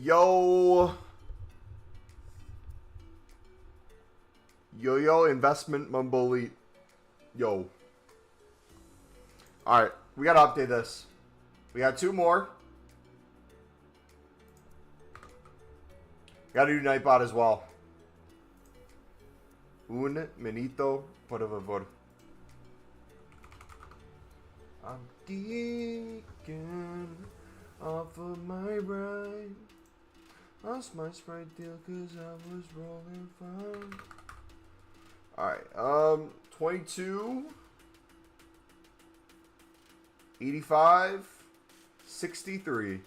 Yo. Yo, investment MumboElite. Yo. Alright, we gotta update this. We got 2 more. Gotta do Nightbot as well. Un minuto, por favor. I'm geeking off of my ride. Lost my Sprite deal cause I was rolling fine. Alright, 22, 85, 63.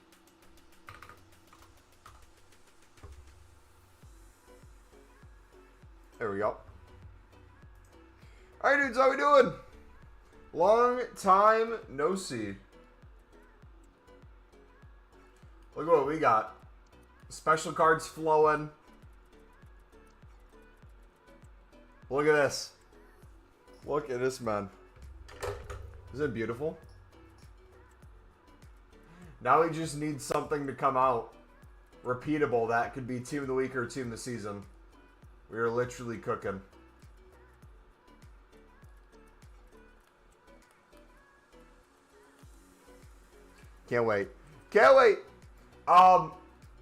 There we go. Alright, dudes, how we doing? Long time no see. Look at what we got. Special cards flowing. Look at this. Look at this, man. Isn't it beautiful? Now we just need something to come out repeatable that could be Team of the Week or Team of the Season. We are literally cooking. Can't wait. Can't wait.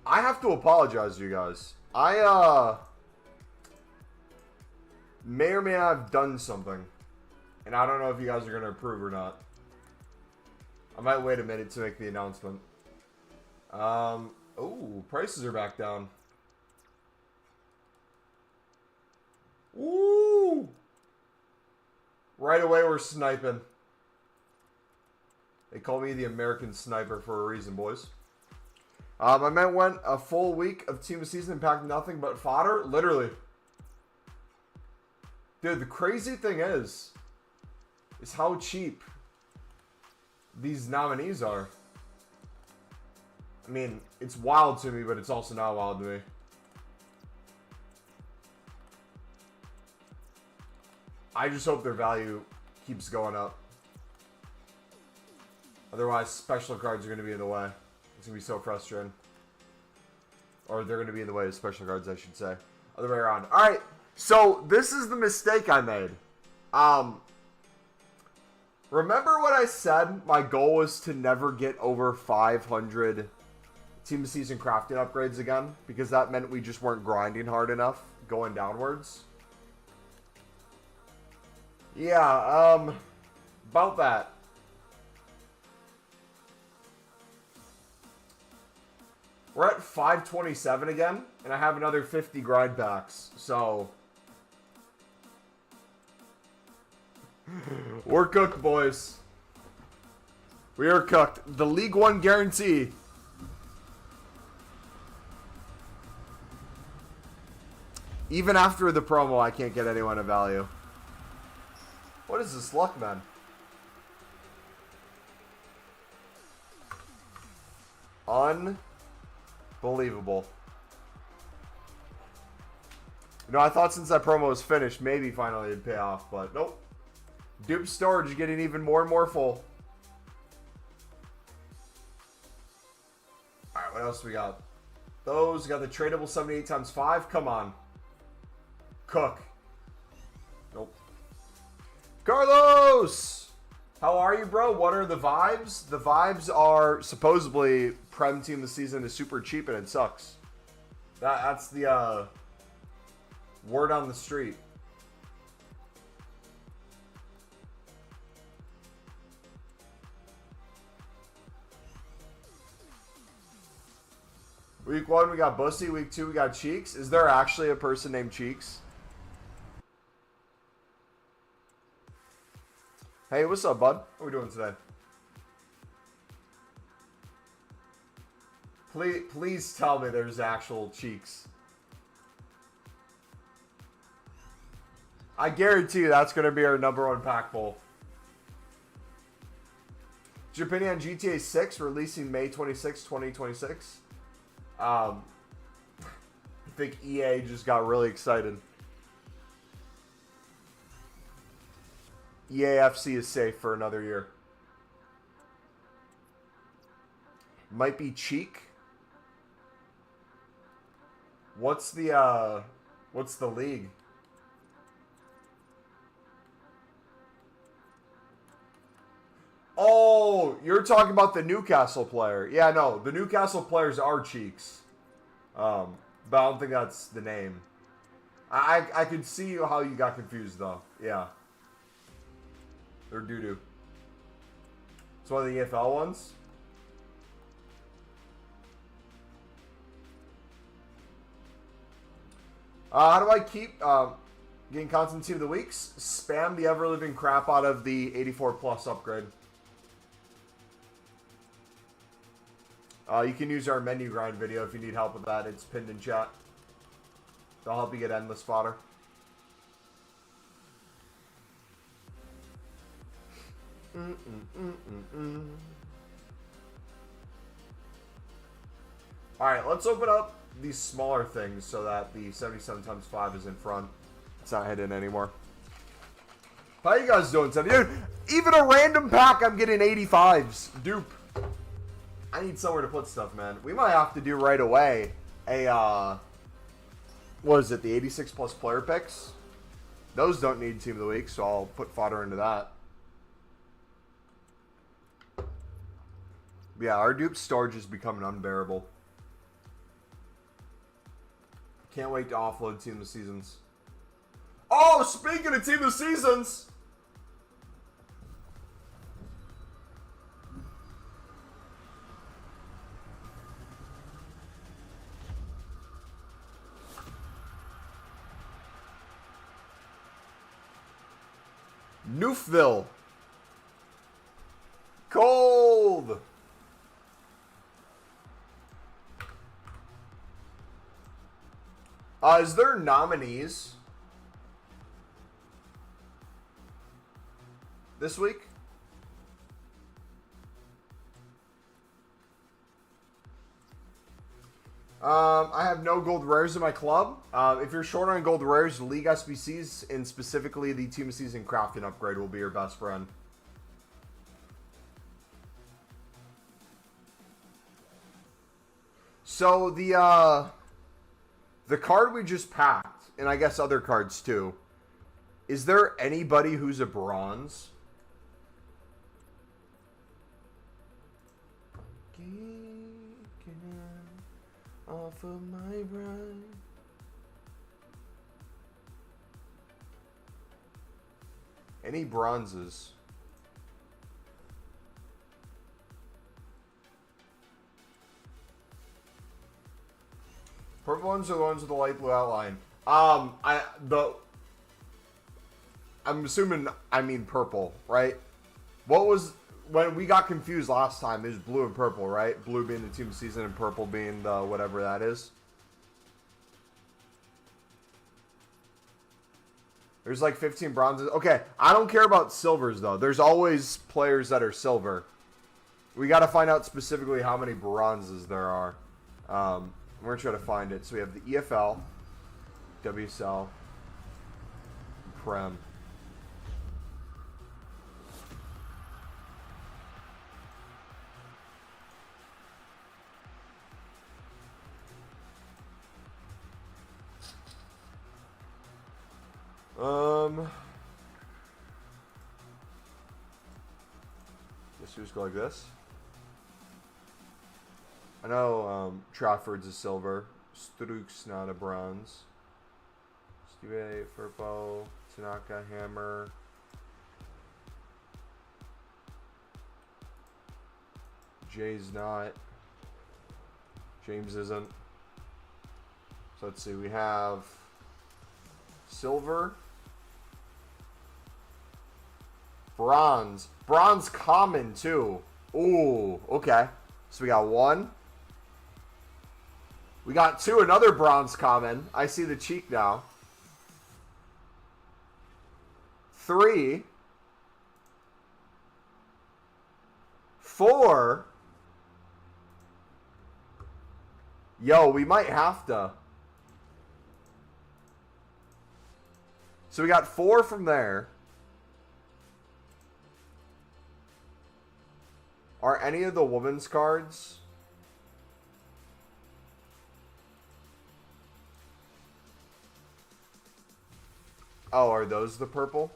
I have to apologize to you guys. I may or may not have done something. And I don't know if you guys are going to approve or not. I might wait a minute to make the announcement. Oh, prices are back down. Ooh! Right away we're sniping. They call me the American Sniper for a reason, boys. I went a full week of Team of Season and packed nothing but fodder. Literally. Dude, the crazy thing is how cheap these nominees are. I mean, it's wild to me, but it's also not wild to me. I just hope their value keeps going up. Otherwise, special cards are going to be in the way. It's going to be so frustrating. Or they're going to be in the way of special cards, I should say. Other way around. Alright, so this is the mistake I made. Remember what I said? My goal was to never get over 500 Team of Season crafting upgrades again. Because that meant we just weren't grinding hard enough going downwards. Yeah, about that. We're at 527 again, and I have another 50 grind packs, so we're cooked, boys. We are cooked. The League One guarantee. Even after the promo, I can't get anyone of value. What is this luck, man? Unbelievable. You know, I thought since that promo was finished, maybe finally it'd pay off, but nope. Dupe storage getting even more and more full. Alright, what else we got? Those, got the tradable 78 times 5. Come on. Cook. Nope. Carlos! How are you, bro? What are the vibes? The vibes are supposedly Prem Team this season is super cheap and it sucks. That's the word on the street. Week 1 we got Bussy. Week 2 we got Cheeks. Is there actually a person named Cheeks? Hey, what's up, bud? What are we doing today? Please tell me there's actual Cheeks. I guarantee you that's going to be our #1 pack pull. What's your opinion on GTA 6 releasing May 26, 2026? I think EA just got really excited. EAFC is safe for another year. Might be Cheek. What's the league? Oh, you're talking about the Newcastle player. Yeah, no, the Newcastle players are Cheeks. But I don't think that's the name. I could see how you got confused though. Yeah. They're doo-doo. It's one of the EFL ones. How do I keep getting constant team of the weeks? Spam the ever-living crap out of the 84 plus upgrade. You can use our menu grind video if you need help with that. It's pinned in chat. They'll help you get endless fodder. Alright, let's open up these smaller things so that the 77 times 5 is in front. It's not hidden anymore. How you guys doing today? Dude, even a random pack, I'm getting 85s. Dupe. I need somewhere to put stuff, man. We might have to do right away a, what is it, the 86 plus player picks? Those don't need team of the week, so I'll put fodder into that. Yeah, our dupe storage is becoming unbearable. Can't wait to offload team of the seasons. Oh, speaking of team of the seasons! Newfville. Cold. Is there nominees this week? I have no gold rares in my club. If you're short on gold rares, League SBCs and specifically the Team of Season crafting upgrade will be your best friend. So the card we just packed, and I guess other cards too, is there anybody who's a bronze? Off of my run. Any bronzes? Purple ones are the ones with the light blue outline. I'm assuming I mean purple, right? What was when we got confused last time? It was blue and purple, right? Blue being the team of season and purple being the whatever that is. There's like 15 bronzes. Okay, I don't care about silvers though. There's always players that are silver. We got to find out specifically how many bronzes there are. We're gonna try to find it. So we have the EFL, WSL, Prem. Guess we just go like this. I know Trafford's a silver. Strook's not a bronze. Steve, Furpo, Tanaka, Hammer. Jay's not. James isn't. So let's see. We have silver. Bronze. Bronze common, too. Ooh, okay. So we got one. We got two, another bronze common. I see the cheek now. 3. 4. Yo, we might have to. So we got 4 from there. Are any of the women's cards? Oh, are those the purple?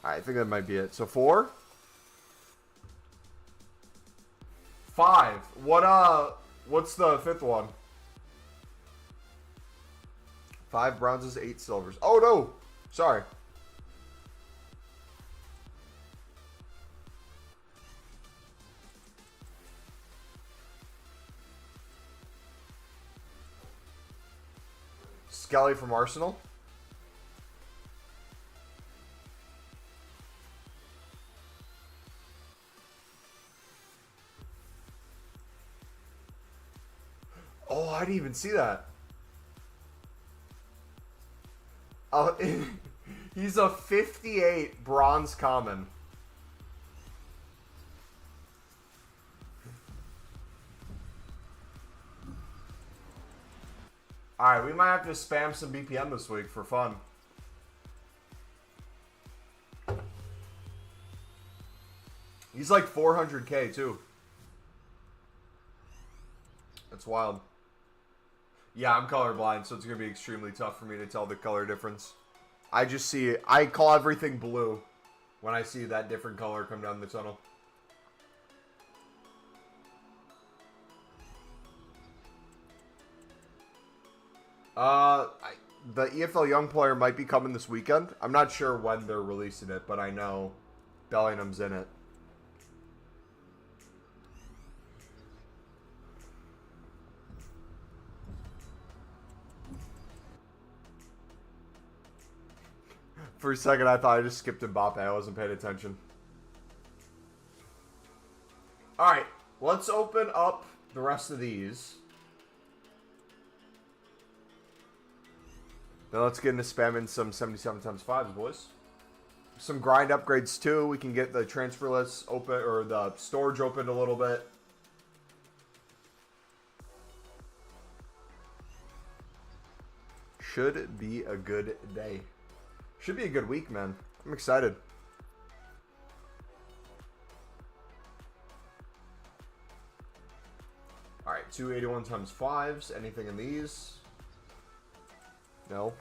I think that might be it. So 4? 5. What's the 5th one? 5 bronzes, 8 silvers. Oh no! Sorry. Skelly from Arsenal. Oh, I didn't even see that. Oh, he's a 58 bronze common. Alright, we might have to spam some BPM this week for fun. He's like 400k too. That's wild. Yeah, I'm colorblind, so it's going to be extremely tough for me to tell the color difference. I just see it. I call everything blue when I see that different color come down the tunnel. The EFL Young player might be coming this weekend. I'm not sure when they're releasing it, but I know Bellingham's in it. For a second, I thought I just skipped Mbappe. I wasn't paying attention. Alright, let's open up the rest of these. Now let's get into spamming some 77 times 5s, boys. Some grind upgrades too. We can get the transfer list open, or the storage opened a little bit. Should be a good day. Should be a good week, man. I'm excited. Alright, 281 times 5s. Anything in these? No.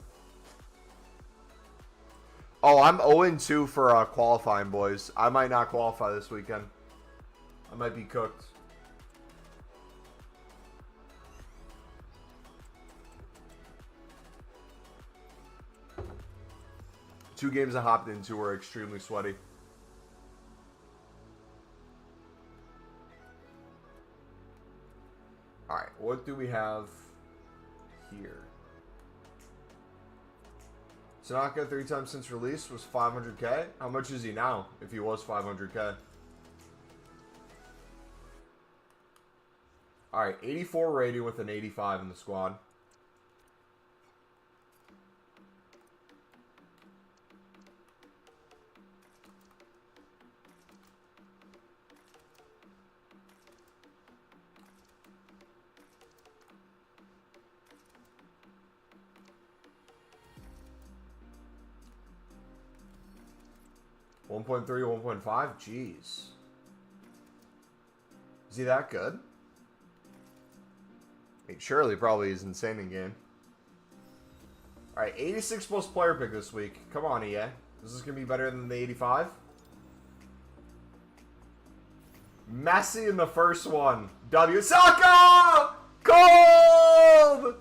Oh, I'm 0-2 for qualifying, boys. I might not qualify this weekend. I might be cooked. Two games I hopped into were extremely sweaty. Alright, what do we have here? Tanaka 3 times since release was 500k. How much is he now if he was 500k? Alright, 84 rating with an 85 in the squad. One 1.3, 1.5? Jeez. Is he that good? I mean, surely probably is insane in game. Alright, 86 plus player pick this week. Come on, EA. Is this going to be better than the 85? Messi in the first one. W. Saka! Cold!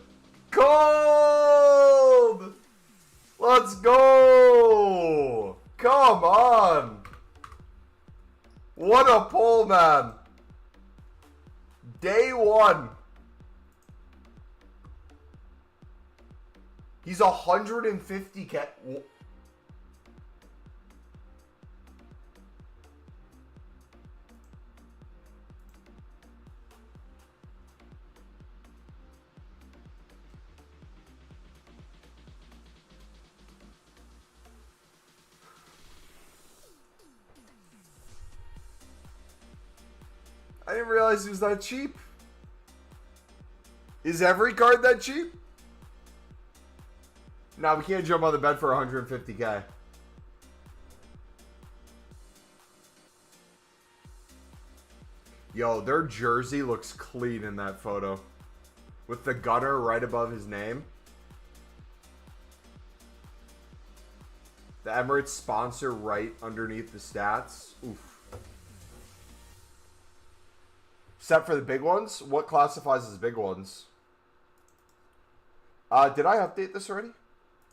Cold! Let's go! Come on! What a pull, man! Day one. He's 150k. I didn't realize he was that cheap. Is every card that cheap? No, we can't jump on the bed for 150k. Yo, their jersey looks clean in that photo. With the gunner right above his name. The Emirates sponsor right underneath the stats. Oof. Except for the big ones. What classifies as big ones? Did I update this already?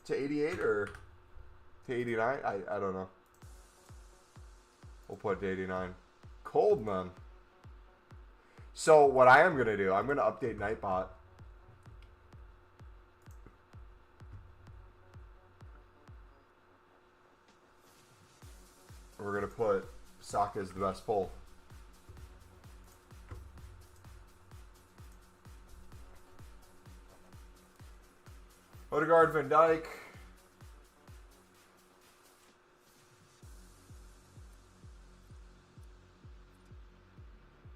To 88 or to 89? I don't know. We'll put it to 89. Cold, man. So what I am going to do, I'm going to update Nightbot. We're going to put Saka as the best pull. Odegaard, Van Dijk.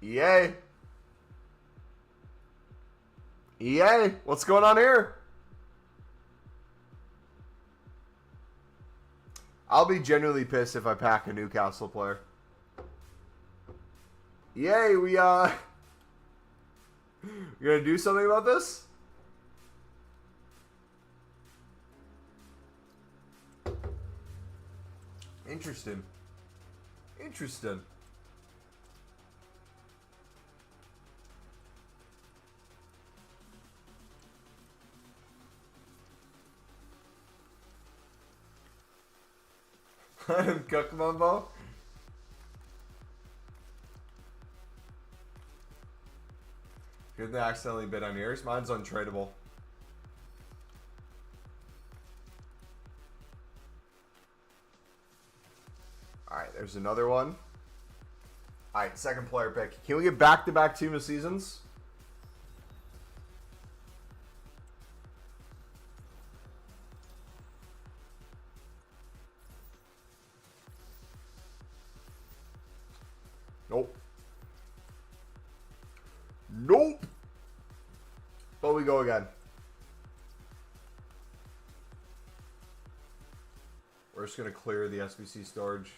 EA. EA, what's going on here? I'll be genuinely pissed if I pack a Newcastle player. EA, we gonna do something about this? Interesting. Interesting. Let him cook, Mumbo. Good, they accidentally bid on yours. Mine's untradeable. Alright, there's another one. Alright, second player pick. Can we get back-to-back team of seasons? Nope. Nope. But we go again. We're just going to clear the SBC storage.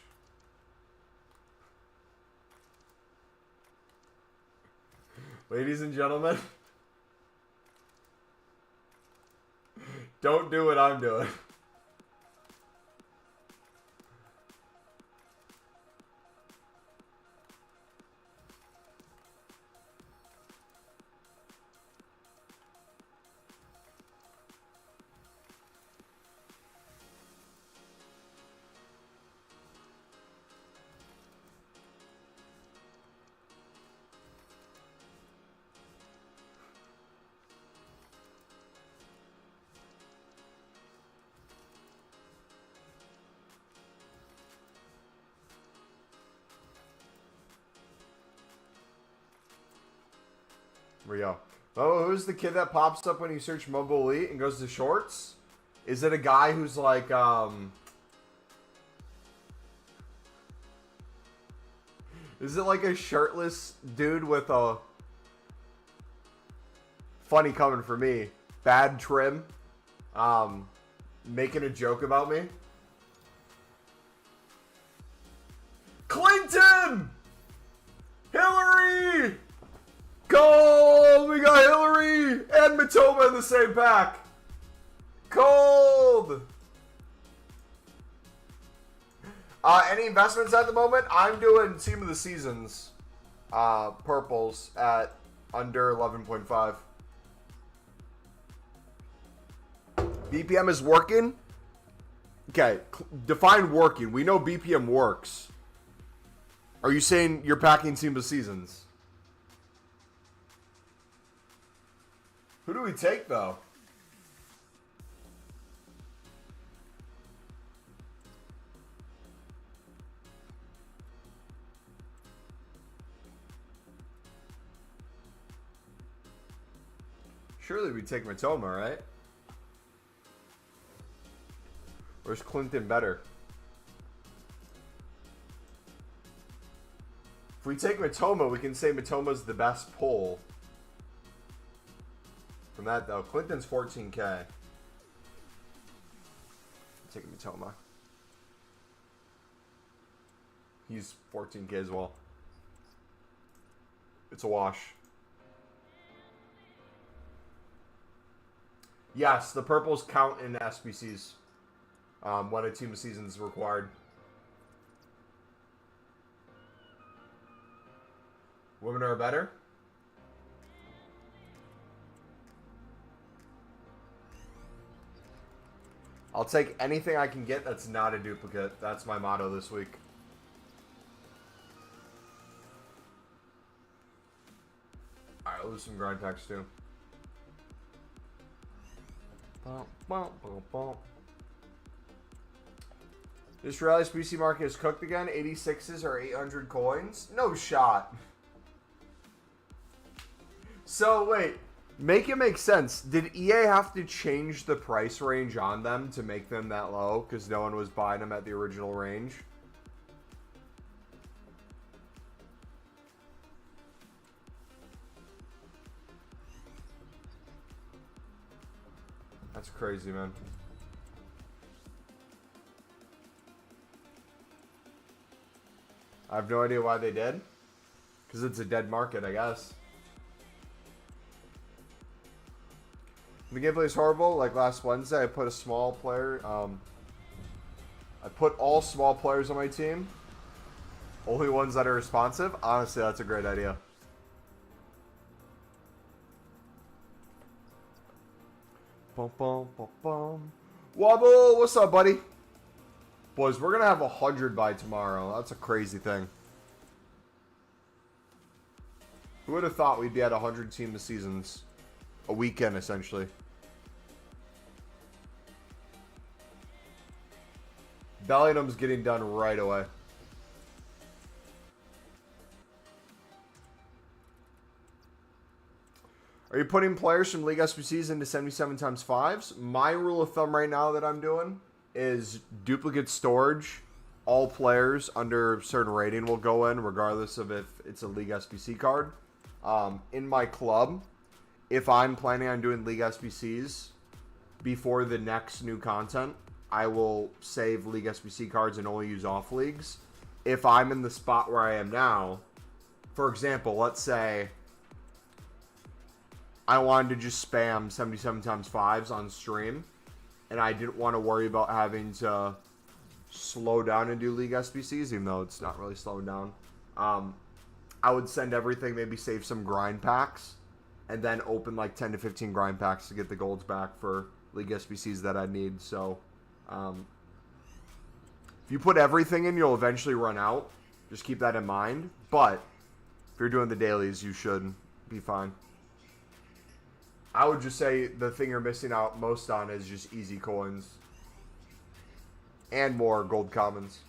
Ladies and gentlemen, don't do what I'm doing. Here we go. Oh, who's the kid that pops up when you search MumboElite and goes to shorts? Is it a guy who's like, is it like a shirtless dude with a... Funny coming for me. Bad trim. Making a joke about me? Clinton! Hillary! Cold! We got Hillary and Matoma in the same pack. Cold! Any investments at the moment? I'm doing team of the seasons. Purples at under 11.5. BPM is working? Okay, define working. We know BPM works. Are you saying you're packing team of the seasons? Who do we take, though? Surely we take Matoma, right? Or is Clinton better? If we take Matoma, we can say Matoma's the best pull. From that, though, Clinton's 14K. Take Matoma. He's 14K as well. It's a wash. Yes, the purples count in SBCs when a team of seasons is required. Women are better. I'll take anything I can get that's not a duplicate. That's my motto this week. Alright, I'll lose some grind packs too. This rally's PC market is cooked again. 86s or 800 coins. No shot. So, wait. Make it make sense. Did EA have to change the price range on them to make them that low? Because no one was buying them at the original range? That's crazy, man. I have no idea why they did. Because it's a dead market, I guess. The gameplay is horrible. Like last Wednesday, I put a small player. I put all small players on my team. Only ones that are responsive. Honestly, that's a great idea. Bum, bum, bum, bum. Wobble, what's up, buddy? Boys, we're gonna have 100 by tomorrow. That's a crazy thing. Who would have thought we'd be at 100 team of seasons? A weekend, essentially. Bellingham's getting done right away. Are you putting players from League SBCs into 77 times 5s? My rule of thumb right now that I'm doing is duplicate storage. All players under a certain rating will go in, regardless of if it's a League SBC card. In my club, if I'm planning on doing League SBCs before the next new content, I will save League SBC cards and only use off leagues. If I'm in the spot where I am now, for example, let's say I wanted to just spam 77 times 5s on stream, and I didn't want to worry about having to slow down and do League SBCs, even though it's not really slowing down. I would send everything, maybe save some grind packs, and then open like 10 to 15 grind packs to get the golds back for League SBCs that I need. So, if you put everything in, you'll eventually run out. Just keep that in mind. But if you're doing the dailies, you should be fine. I would just say the thing you're missing out most on is just easy coins. And more gold commons.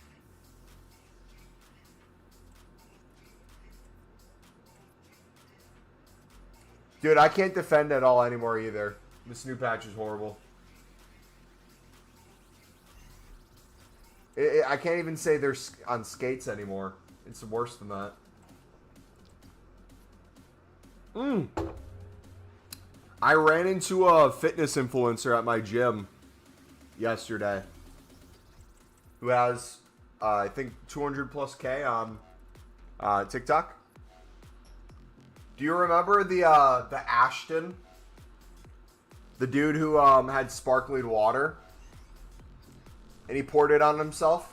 Dude, I can't defend at all anymore either. This new patch is horrible. I can't even say they're on skates anymore. It's worse than that. I ran into a fitness influencer at my gym yesterday who has, I think, 200 plus K on TikTok. Do you remember the Ashton? The dude who had sparkling water? And he poured it on himself?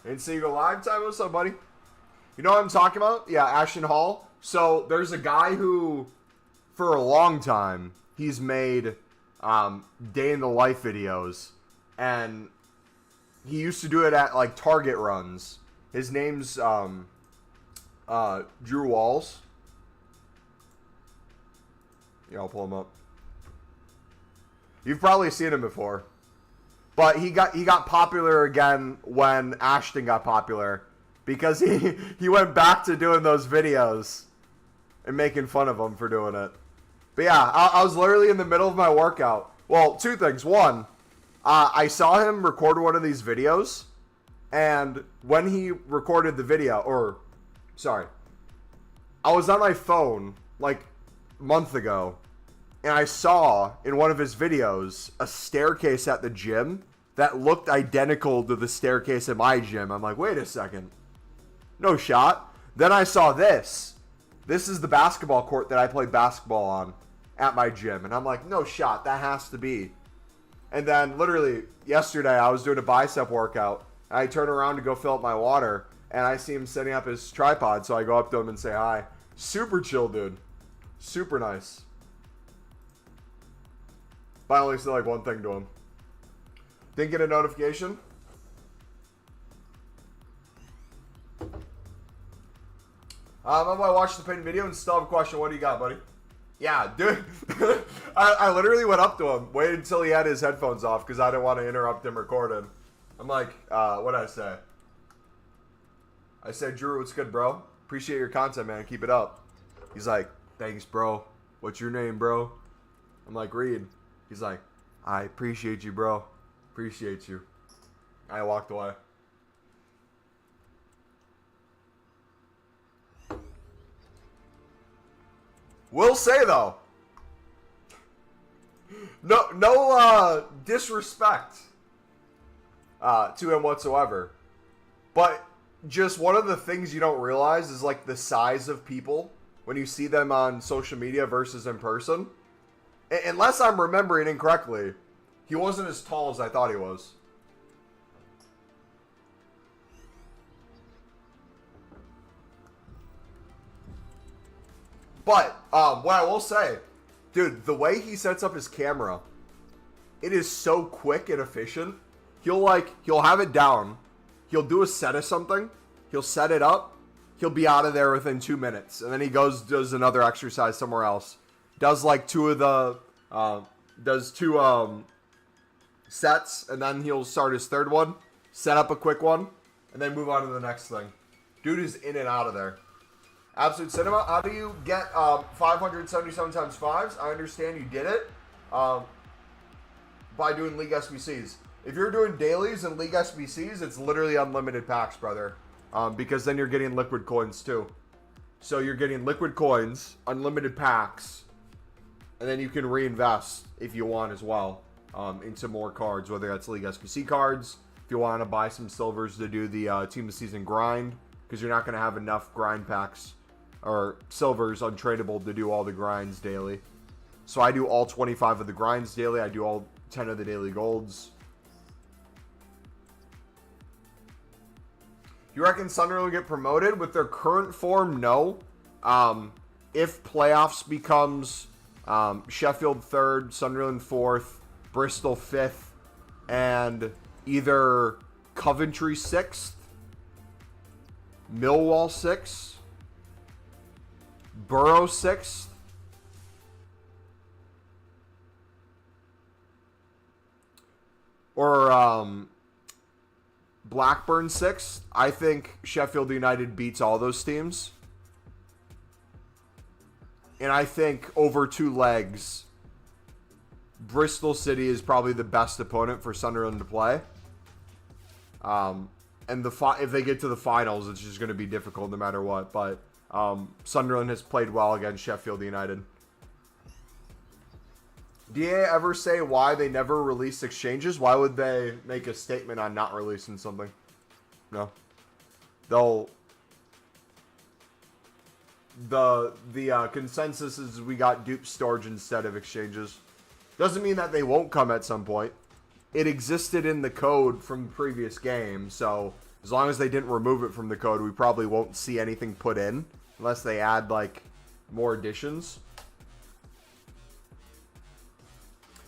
And so you go live time? What's up, buddy? You know what I'm talking about? Yeah, Ashton Hall. So there's a guy who, for a long time, he's made day in the life videos, and he used to do it at like Target runs. His name's Drew Walls. Yeah, I'll pull him up. You've probably seen him before. But he got popular again when Ashton got popular, because he went back to doing those videos and making fun of him for doing it. But yeah, I was literally in the middle of my workout. Well, two things. One, I saw him record one of these videos, And when he recorded the video, I was on my phone like a month ago, and I saw in one of his videos a staircase at the gym that looked identical to the staircase at my gym. I'm like, wait a second. No shot. Then I saw this. This is the basketball court that I played basketball on at my gym. And I'm like, no shot. That has to be. And then literally yesterday I was doing a bicep workout. And I turn around to go fill up my water. And I see him setting up his tripod. So I go up to him and say hi. Super chill, dude. Super nice. But I only said like one thing to him. Didn't get a notification. I'm going to watch the pinned video and still have a question. What do you got, buddy? Yeah, dude. I literally went up to him, waited until he had his headphones off because I didn't want to interrupt him recording. I'm like, what did I say? I said, Drew, what's good, bro? Appreciate your content, man. Keep it up. He's like, thanks, bro. What's your name, bro? I'm like, Reed. He's like, I appreciate you, bro. Appreciate you. I walked away. Will say though, no disrespect to him whatsoever, but just one of the things you don't realize is like the size of people when you see them on social media versus in person. Unless I'm remembering incorrectly, he wasn't as tall as I thought he was. But, what I will say, dude, the way he sets up his camera, it is so quick and efficient. He'll have it down. He'll do a set of something. He'll set it up. He'll be out of there within 2 minutes. And then he does another exercise somewhere else. Does like two sets, and then he'll start his third one, set up a quick one, and then move on to the next thing. Dude is in and out of there. Absolute Cinema, how do you get 577 times 5s? I understand you did it by doing League SBCs. If you're doing dailies and League SBCs, it's literally unlimited packs, brother. Because then you're getting liquid coins too. So you're getting liquid coins, unlimited packs, and then you can reinvest if you want as well into more cards, whether that's League SBC cards, if you want to buy some silvers to do the Team of the Season grind, because you're not going to have enough grind packs or silvers untradeable to do all the grinds daily. So I do all 25 of the grinds daily. I do all 10 of the daily golds. You reckon Sunderland will get promoted? With their current form, no. If playoffs becomes Sheffield 3rd, Sunderland 4th, Bristol 5th, and either Coventry 6th, Millwall 6th, Borough 6th, or Blackburn 6th, I think Sheffield United beats all those teams. And I think over 2 legs, Bristol City is probably the best opponent for Sunderland to play. And if they get to the finals, it's just going to be difficult no matter what. But Sunderland has played well against Sheffield United. Do EA ever say why they never release exchanges? Why would they make a statement on not releasing something? No. The consensus is we got dupe storage instead of exchanges. Doesn't mean that they won't come at some point. It existed in the code from the previous game, so as long as they didn't remove it from the code, we probably won't see anything put in unless they add like more additions.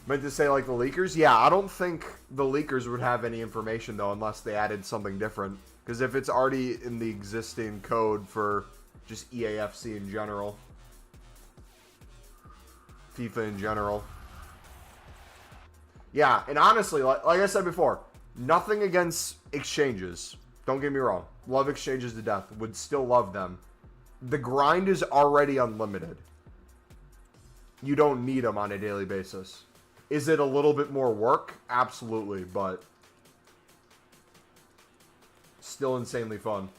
Meant to say like the leakers? Yeah, I don't think the leakers would have any information though unless they added something different. Because if it's already in the existing code for just EAFC in general, FIFA in general. Yeah, and honestly, like I said before, nothing against exchanges. Don't get me wrong. Love exchanges to death. Would still love them. The grind is already unlimited. You don't need them on a daily basis. Is it a little bit more work? Absolutely, but still insanely fun.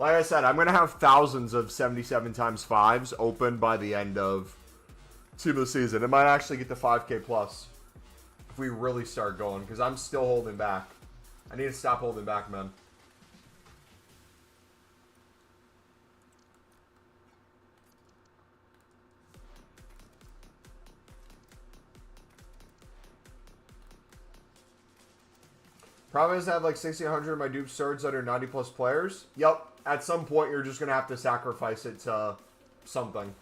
Like I said, I'm going to have thousands of 77 times 5s open by the end of Team of the Season. It might actually get to 5K plus if we really start going, because I'm still holding back. I need to stop holding back, man. Problem is I have like 1,600 of my dupe swords that are 90 plus players. Yep. At some point, you're just going to have to sacrifice it to something.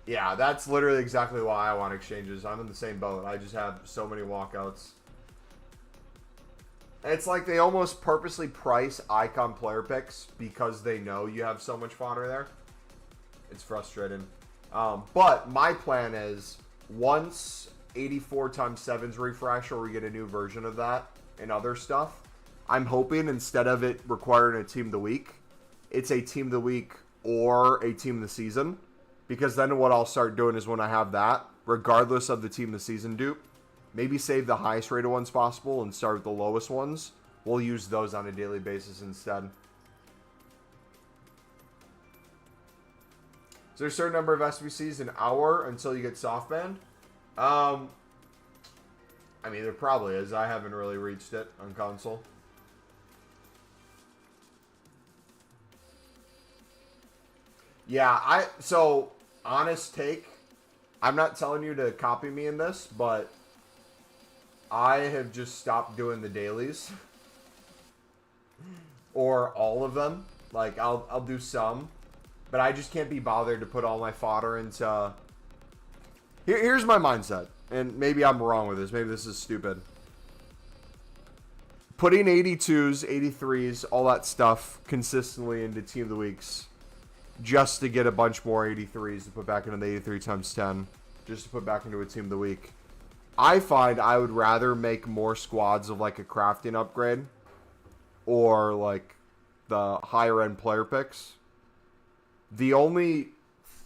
Yeah, that's literally exactly why I want exchanges. I'm in the same boat. I just have so many walkouts. It's like they almost purposely price icon player picks because they know you have so much fodder there. It's frustrating. But my plan is once 84 times 7's refresh or we get a new version of that and other stuff, I'm hoping instead of it requiring a team of the week, it's a team of the week or a team of the season. Because then what I'll start doing is when I have that, regardless of the team of the season dupe, maybe save the highest rated ones possible and start with the lowest ones. We'll use those on a daily basis instead. Is there a certain number of SBCs an hour until you get soft banned? I mean, there probably is. I haven't really reached it on console. Yeah, so, honest take, I'm not telling you to copy me in this, but I have just stopped doing the dailies. Or all of them. Like, I'll do some. But I just can't be bothered to put all my fodder into... Here's my mindset. And maybe I'm wrong with this. Maybe this is stupid. Putting 82s, 83s, all that stuff consistently into Team of the Weeks. Just to get a bunch more 83s to put back into the 83 times 10. Just to put back into a Team of the Week. I find I would rather make more squads of like a crafting upgrade. Or like the higher end player picks. The only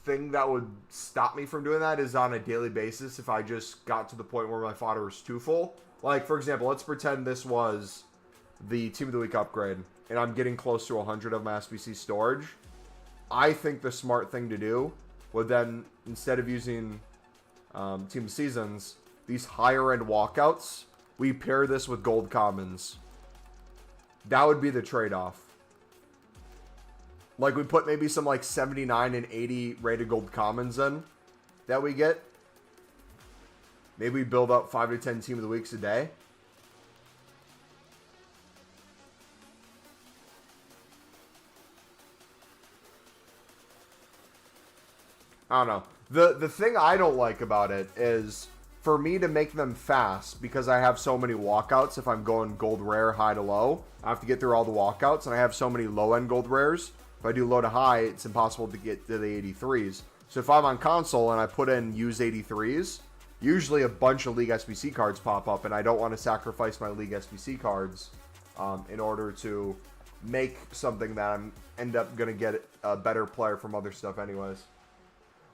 thing that would stop me from doing that is on a daily basis if I just got to the point where my fodder was too full. Like, for example, let's pretend this was the Team of the Week upgrade, and I'm getting close to 100 of my SBC storage. I think the smart thing to do would then, instead of using Team of Seasons, these higher-end walkouts, we pair this with gold commons. That would be the trade-off. Like, we put maybe some, like, 79 and 80 rated gold commons in that we get. Maybe we build up 5 to 10 Team of the Weeks a day. I don't know. The thing I don't like about it is, for me to make them fast, because I have so many walkouts, if I'm going gold rare, high to low, I have to get through all the walkouts, and I have so many low-end gold rares. If I do low to high, it's impossible to get to the 83s. So if I'm on console and I put in use 83s, usually a bunch of League SBC cards pop up, and I don't want to sacrifice my League SBC cards in order to make something that I'm end up going to get a better player from other stuff anyways.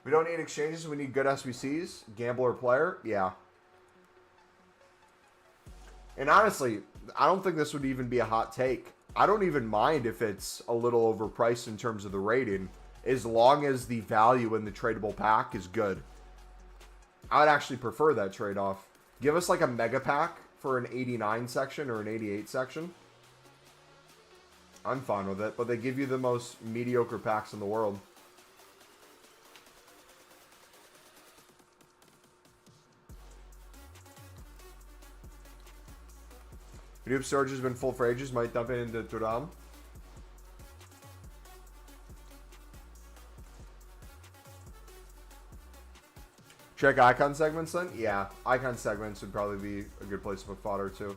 We don't need exchanges, we need good SBCs. Gambler player, yeah. And honestly, I don't think this would even be a hot take. I don't even mind if it's a little overpriced in terms of the rating, as long as the value in the tradable pack is good. I would actually prefer that trade-off. Give us like a mega pack for an 89 section or an 88 section. I'm fine with it, but they give you the most mediocre packs in the world. Noob storage has been full for ages. Might dump it into Turam. Check icon segments then? Yeah, icon segments would probably be a good place to put fodder too.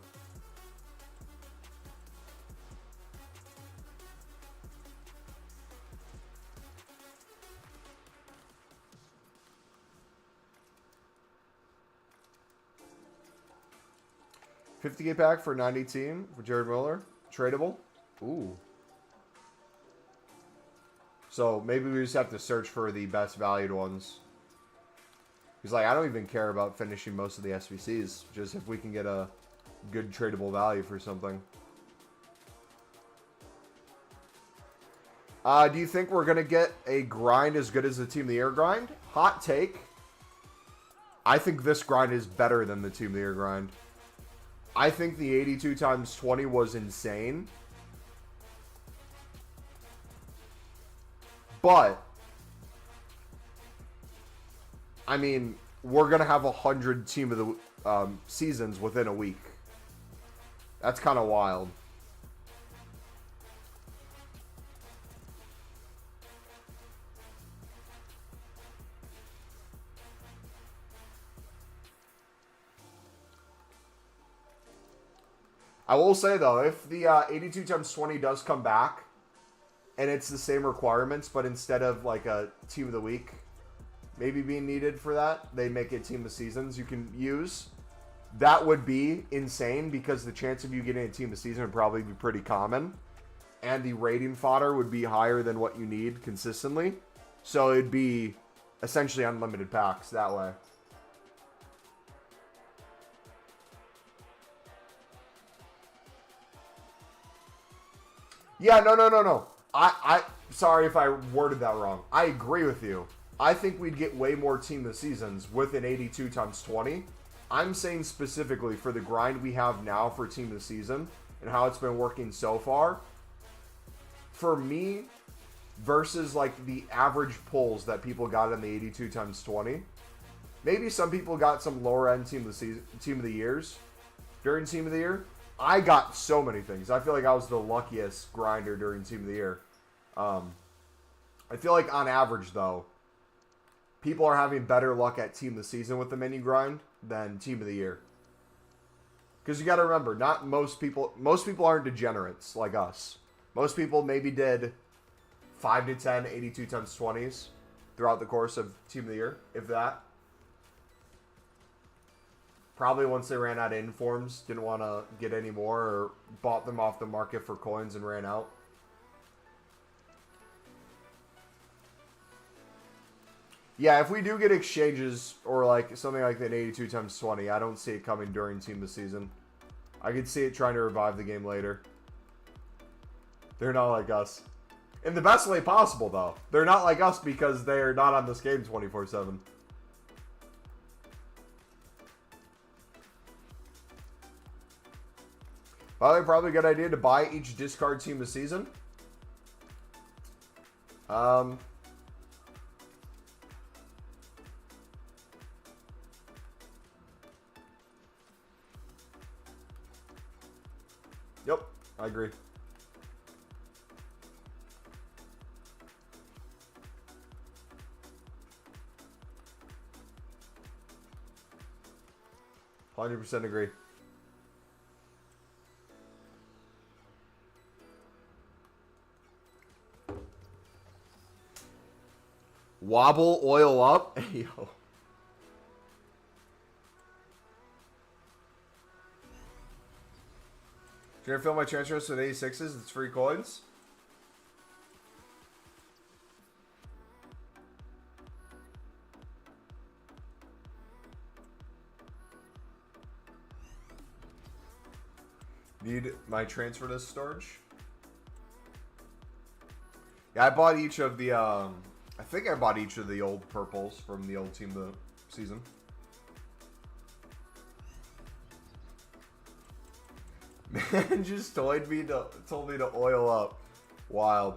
50K pack for 90 team for Jared Miller. Tradable. Ooh. So maybe we just have to search for the best valued ones. He's like, I don't even care about finishing most of the SBCs. Just if we can get a good tradable value for something. Do you think we're going to get a grind as good as the Team of the Year grind? Hot take. I think this grind is better than the Team of the Year grind. I think the 82 times 20 was insane. But, I mean, we're going to have 100 Team of the seasons within a week. That's kind of wild. I will say, though, if the 82 times 20 does come back, and it's the same requirements, but instead of, like, a Team of the Week maybe being needed for that, they make it Team of Seasons you can use. That would be insane, because the chance of you getting a Team of Season would probably be pretty common. And the rating fodder would be higher than what you need consistently. So it'd be essentially unlimited packs that way. Yeah, no. I sorry if I worded that wrong. I agree with you. I think we'd get way more Team of Seasons with an 82 times 20. I'm saying specifically for the grind we have now for Team of the Season and how it's been working so far. For me, versus like the average pulls that people got in the 82 times 20, maybe some people got some lower end Team of the Season, Team of the Years during Team of the Year. I got so many things. I feel like I was the luckiest grinder during Team of the Year. I feel like on average, though, people are having better luck at Team of the Season with the menu grind than Team of the Year. Because you got to remember, not most people aren't degenerates like us. Most people maybe did 5 to 10 82 times 20s throughout the course of Team of the Year, if that. Probably once they ran out of informs, didn't want to get any more, or bought them off the market for coins and ran out. Yeah, if we do get exchanges or like something like that 82 times 20, I don't see it coming during Team of the Season. I could see it trying to revive the game later. They're not like us. In the best way possible, though. They're not like us because they're not on this game 24/7. Probably a good idea to buy each discard Team of the Season. Yep, I agree. %100% agree. Wobble, oil up. Yo. Should I fill my transfer list with 86s? It's free coins. Need my transfer list storage? Yeah, I bought each of the, I think I bought each of the old purples from the old Team of the Season. Man just told me to oil up. Wild.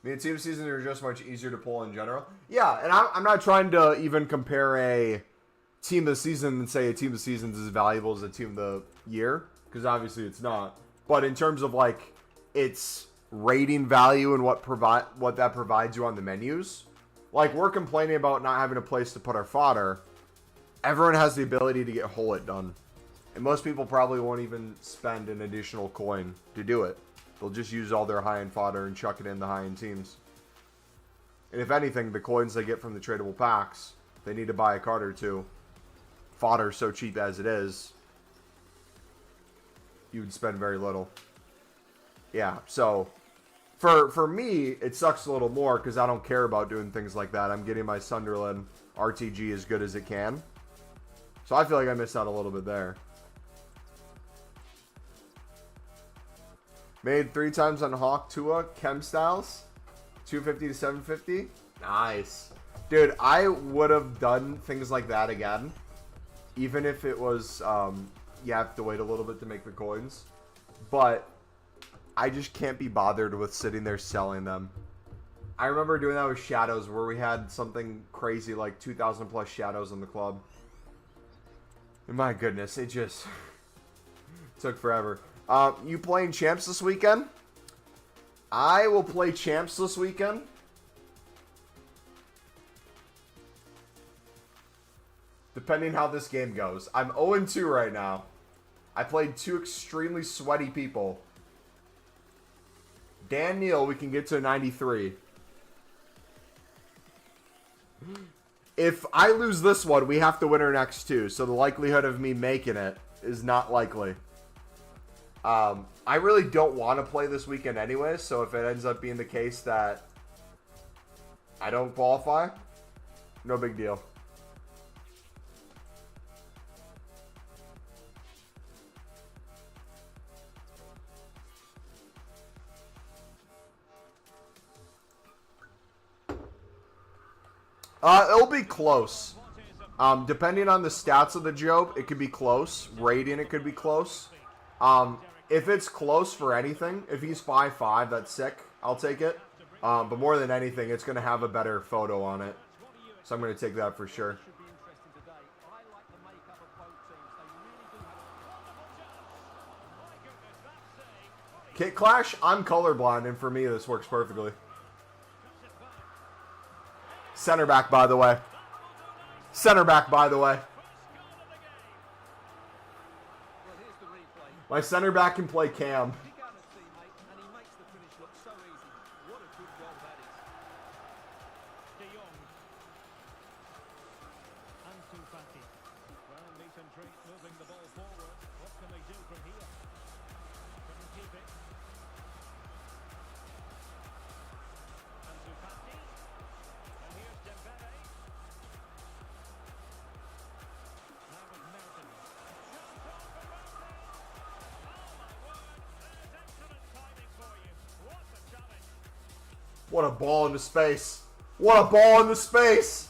I mean, Team of the Season are just much easier to pull in general. Yeah, and I'm not trying to even compare a Team of the Season and say a Team of the Season is as valuable as a Team of the Year, because obviously it's not. But in terms of like its rating value and what that provides you on the menus, like we're complaining about not having a place to put our fodder. Everyone has the ability to get Hole It done. And most people probably won't even spend an additional coin to do it. They'll just use all their high-end fodder and chuck it in the high-end teams. And if anything, the coins they get from the tradable packs They need to buy a card or two. Fodder so cheap as it is, you would spend very little. Yeah, so for me, it sucks a little more because I don't care about doing things like that. I'm getting my Sunderland RTG as good as it can. So I feel like I missed out a little bit there. Made 3 times on Hawk Tua, Chem Styles. 250 to 750. Nice. Dude, I would have done things like that again. Even if it was, you have to wait a little bit to make the coins. But I just can't be bothered with sitting there selling them. I remember doing that with Shadows where we had something crazy like 2,000 plus Shadows in the club. And my goodness, it just took forever. You playing Champs this weekend? I will play Champs this weekend. Depending how this game goes. I'm 0-2 right now. I played 2 extremely sweaty people. Dan Neal, we can get to 93. If I lose this one, we have to win our next 2. So the likelihood of me making it is not likely. I really don't want to play this weekend anyway. So if it ends up being the case that I don't qualify, no big deal. It'll be close. Depending on the stats of the Job, it could be close. Rating, it could be close. If it's close for anything, if he's 5'5", that's sick. I'll take it. But more than anything, it's going to have a better photo on it. So I'm going to take that for sure. Kit Clash, I'm colorblind, and for me, this works perfectly. Center back, by the way. Center back, by the way. My center back can play Cam. What a ball into space. What a ball into space.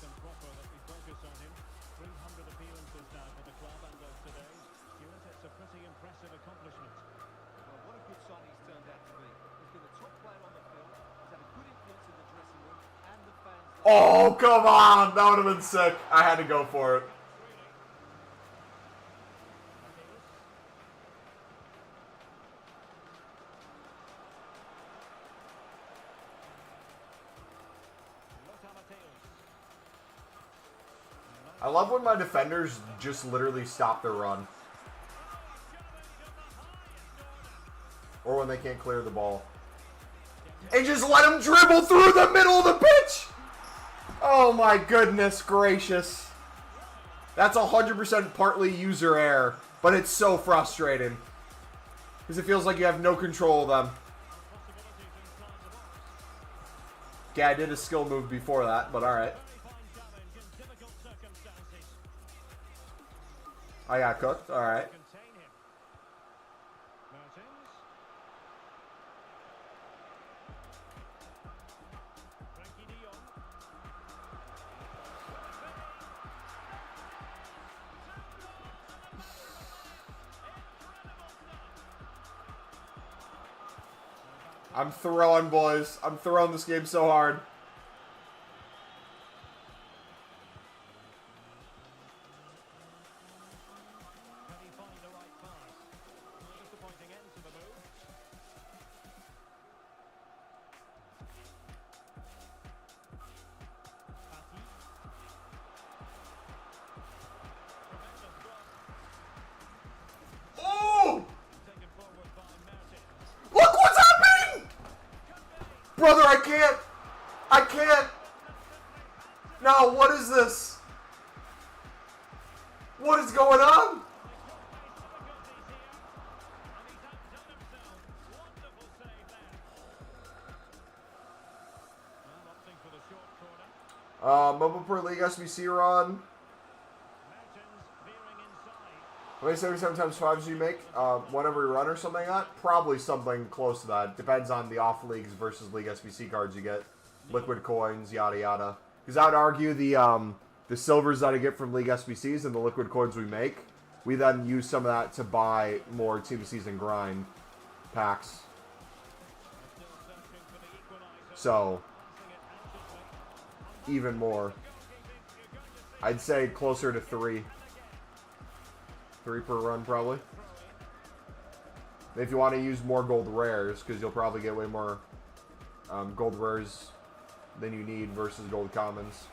Oh, come on. That would have been sick. I had to go for it. I love when my defenders just literally stop their run. Or when they can't clear the ball. And just let them dribble through the middle of the pitch! Oh my goodness gracious. That's 100% partly user error, but it's so frustrating. Because it feels like you have no control of them. Yeah, I did a skill move before that, but alright. I got cooked. All right. I'm throwing, boys. I'm throwing this game so hard. Brother, I can't. I can't. No, what is this? Mumbo per League SBC run. How many 77 times 5s do you make? One every run or something like that? Probably something close to that. Depends on the off leagues versus League SBC cards you get. Liquid coins, yada yada. Because I would argue the silvers that I get from League SBCs and the liquid coins we make, we then use some of that to buy more Team of Season grind packs. So, even more. I'd say closer to 3. 3 per run, probably. If you want to use more gold rares, because you'll probably get way more gold rares than you need versus gold commons.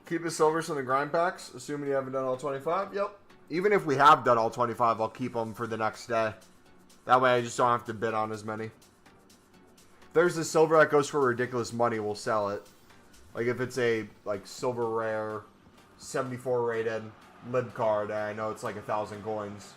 Keep the silvers from the grind packs, assuming you haven't done all 25. Yep. Even if we have done all 25, I'll keep them for the next day. That way I just don't have to bid on as many. If there's a silver that goes for ridiculous money, we'll sell it. Like if it's a silver rare, 74 rated lid card, and I know it's like 1,000 coins.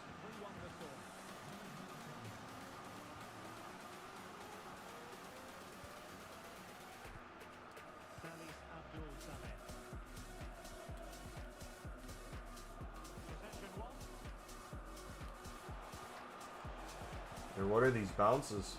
And what are these bounces?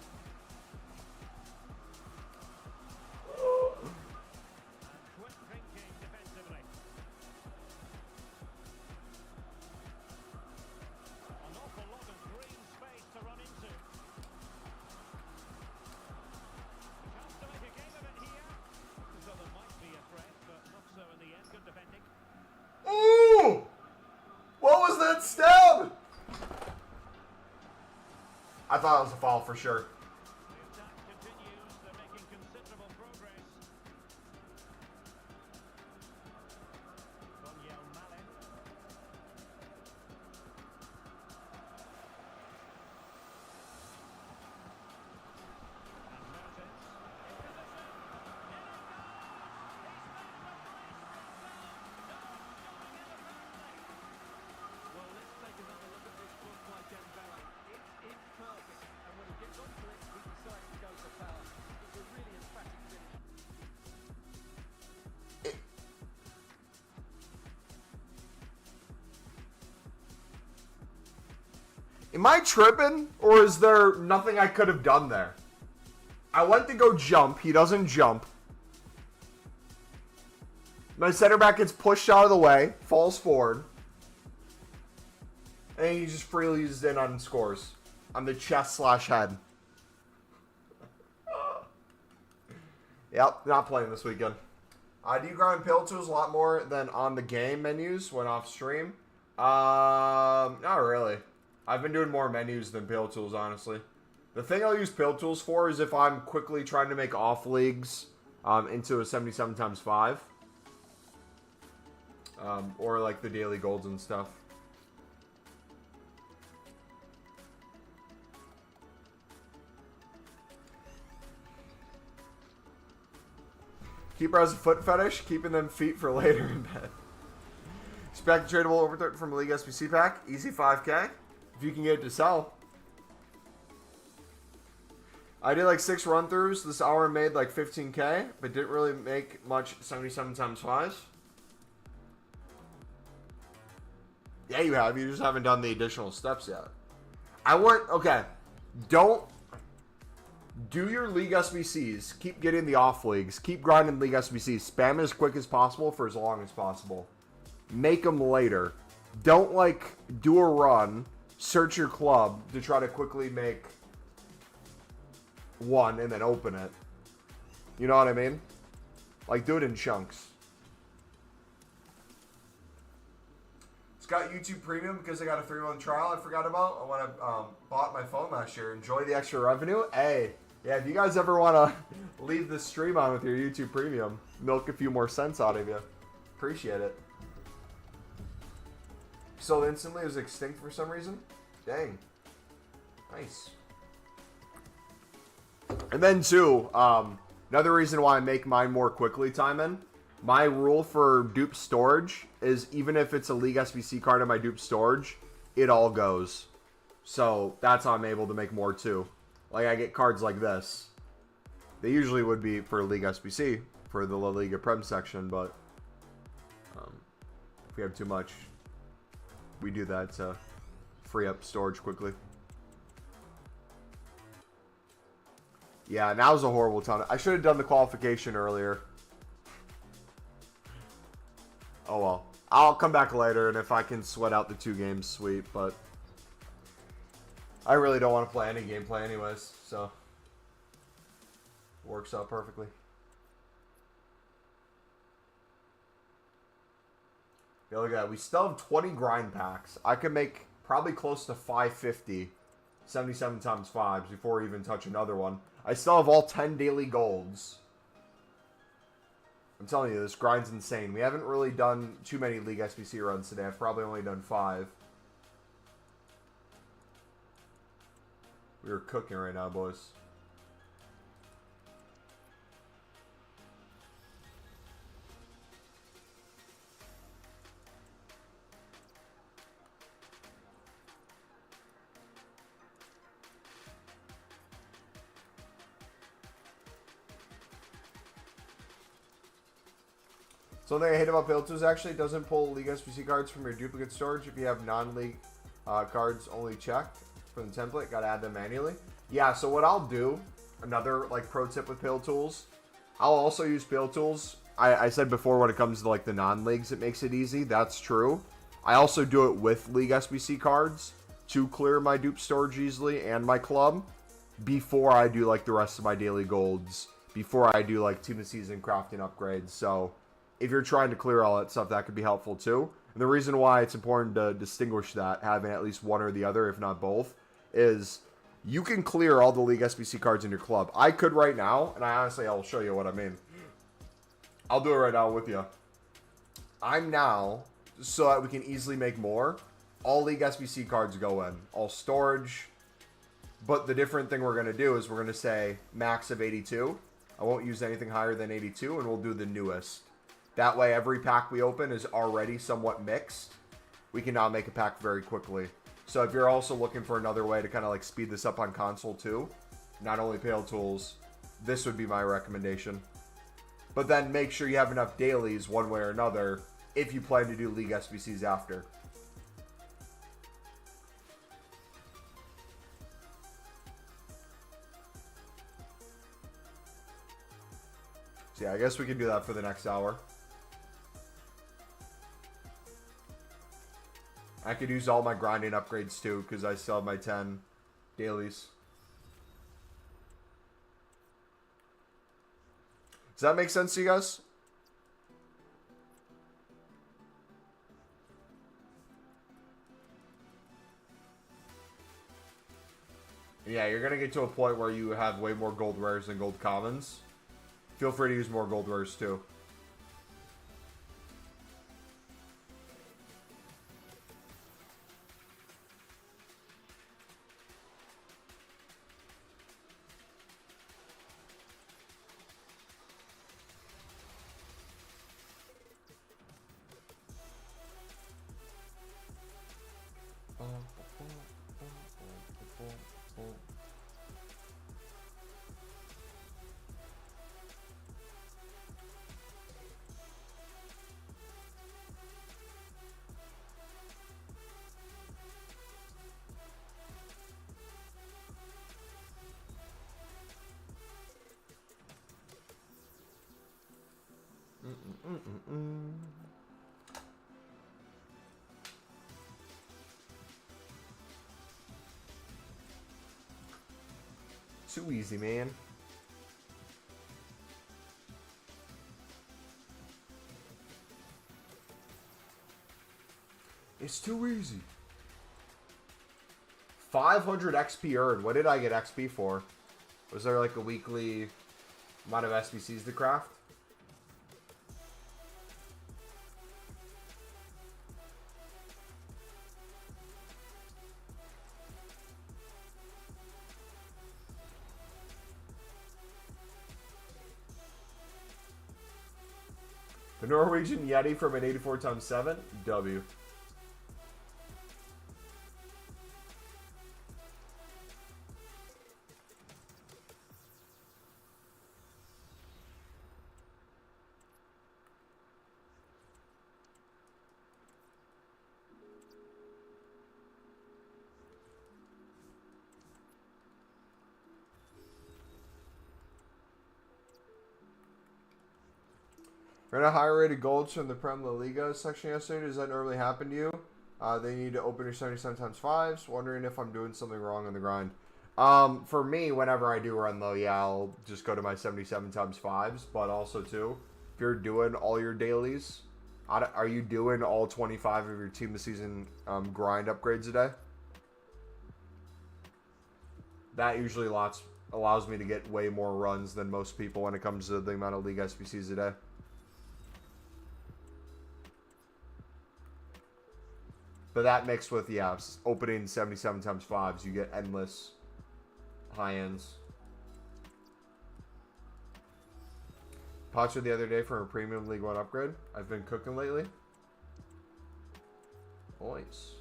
Ooh! What was that stab? I thought it was a foul for sure. Am I tripping, or is there nothing I could have done there? I went to go jump. He doesn't jump. My center back gets pushed out of the way, falls forward, and he just freely uses in on scores on the chest / head. Yep, not playing this weekend. Do you grind pill tools a lot more than on the game menus when off stream? Not really. I've been doing more menus than pill tools, honestly. The thing I'll use pill tools for is if I'm quickly trying to make off leagues into a 77 times 5. Or like the daily golds and stuff. Keeper has a foot fetish, keeping them feet for later in bed. Expect tradable overthrow from a League SBC pack. Easy 5K. If you can get it to sell. I did like 6 run-throughs. This hour made like 15K, but didn't really make much 77 times 5s. Yeah, you have. You just haven't done the additional steps yet. Okay. Don't do your League SBCs. Keep getting the off leagues. Keep grinding League SBCs. Spam it as quick as possible for as long as possible. Make them later. Don't do a run. Search your club to try to quickly make one and then open it. You know what I mean? Do it in chunks. It's got YouTube Premium because I got a 3-month trial I forgot about when I bought my phone last year. Enjoy the extra revenue. Hey, yeah, if you guys ever want to leave the stream on with your YouTube Premium, milk a few more cents out of you. Appreciate it. Sold instantly. It was extinct for some reason. Dang. Nice. And then, too, another reason why I make mine more quickly, Timon, my rule for dupe storage is even if it's a League SBC card in my dupe storage, it all goes. So that's how I'm able to make more, too. Like, I get cards like this. They usually would be for League SBC, for the La Liga Prem section, but if we have too much, we do that to free up storage quickly. Yeah, now's a horrible time. I should have done the qualification earlier. Oh well. I'll come back later, and if I can sweat out the 2 games, sweet, but I really don't want to play any gameplay anyways, so works out perfectly. Yeah, look at that. We still have 20 grind packs. I could make probably close to 550, 77 times 5s before we even touch another one. I still have all 10 daily golds. I'm telling you, this grind's insane. We haven't really done too many League SBC runs today. I've probably only done 5. We are cooking right now, boys. Something I hate about Build is actually it doesn't pull League SBC cards from your duplicate storage if you have non-League cards only checked from the template. Got to add them manually. Yeah, so what I'll do, another like pro tip with Pale Tools, I'll also use Pale Tools. I said before when it comes to like the non-leagues, it makes it easy. That's true. I also do it with League SBC cards to clear my dupe storage easily and my club before I do like the rest of my daily golds, before I do like team of season crafting upgrades. So if you're trying to clear all that stuff, that could be helpful too. And the reason why it's important to distinguish that, having at least one or the other, if not both, is you can clear all the League SBC cards in your club. I could right now, and I'll show you what I mean. I'll do it right now with you. I'm now, so that we can easily make more, all League SBC cards go in. All storage. But the different thing we're going to do is we're going to say max of 82. I won't use anything higher than 82, and we'll do the newest. That way, every pack we open is already somewhat mixed. We can now make a pack very quickly. So if you're also looking for another way to kind of like speed this up on console too, not only Pale Tools, this would be my recommendation. But then make sure you have enough dailies one way or another if you plan to do League SBCs after. So yeah, I guess we can do that for the next hour. I could use all my grinding upgrades too, because I still have my 10 dailies. Does that make sense to you guys? Yeah, you're going to get to a point where you have way more gold rares than gold commons. Feel free to use more gold rares too. Too easy, man. It's too easy. 500 XP earned. What did I get XP for? Was there like a weekly amount of SBCs to craft? The Norwegian Yeti from an 84 times 7. W. Ran a higher rated golds from the Prem La Liga section yesterday. Does that normally happen to you? They need to open your 77 times 5s. Wondering if I'm doing something wrong on the grind. For me, whenever I do run low, yeah, I'll just go to my 77 times 5s. But also, too, if you're doing all your dailies, are you doing all 25 of your team of the season grind upgrades a day? That usually allows me to get way more runs than most people when it comes to the amount of league SBCs a day. But that mixed with, yeah, opening 77 times 5s, you get endless high ends. Pacha the other day for a premium League 1 upgrade. I've been cooking lately. Nice.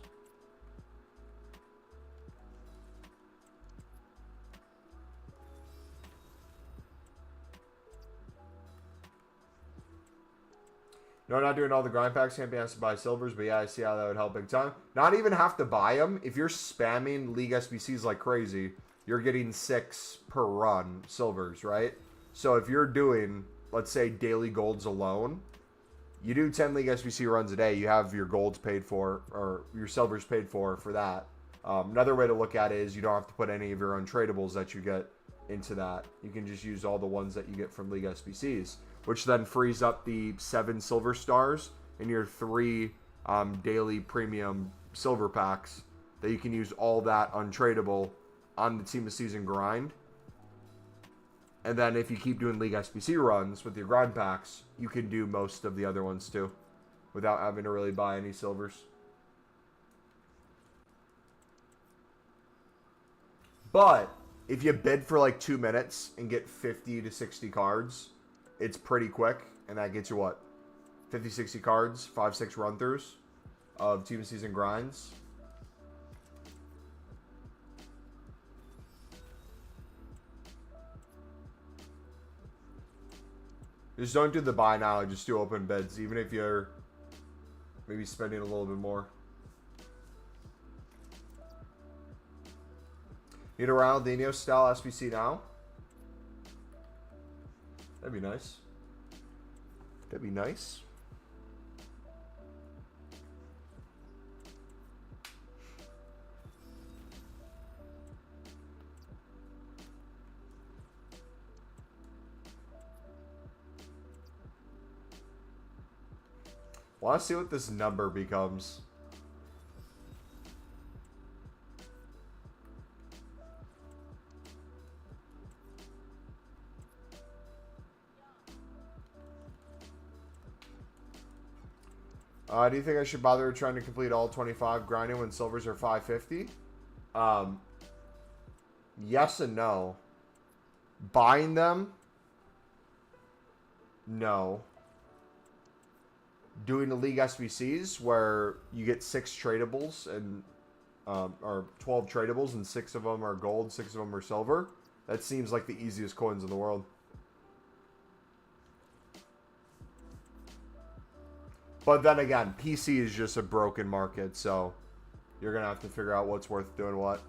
No, not doing all the grind packs. Can't be asked to buy silvers, but yeah, I see how that would help big time. Not even have to buy them. If you're spamming League SBCs like crazy, you're getting 6 per run silvers, right? So if you're doing, let's say, daily golds alone, you do 10 League SBC runs a day, you have your golds paid for, or your silvers paid for that. Another way to look at it is you don't have to put any of your untradables that you get into that. You can just use all the ones that you get from League SBCs, which then frees up the 7 silver stars in your 3 daily premium silver packs that you can use all that untradable on the team of season grind. And then if you keep doing League SBC runs with your grind packs, you can do most of the other ones too without having to really buy any silvers. But if you bid for like 2 minutes and get 50 to 60 cards, it's pretty quick, and that gets you what? 50, 60 cards, 5, 6 run-throughs of team season grinds. Just don't do the buy now, just do open bids, even if you're maybe spending a little bit more. Need a Ronaldinho style SBC now? That'd be nice. That'd be nice. Want to see what this number becomes. Do you think I should bother trying to complete all 25 grinding when silvers are 550? Yes and no. Buying them? No. Doing the League SBCs where you get 6 tradables and or 12 tradables and 6 of them are gold, 6 of them are silver. That seems like the easiest coins in the world. But then again, PC is just a broken market, so you're going to have to figure out what's worth doing what.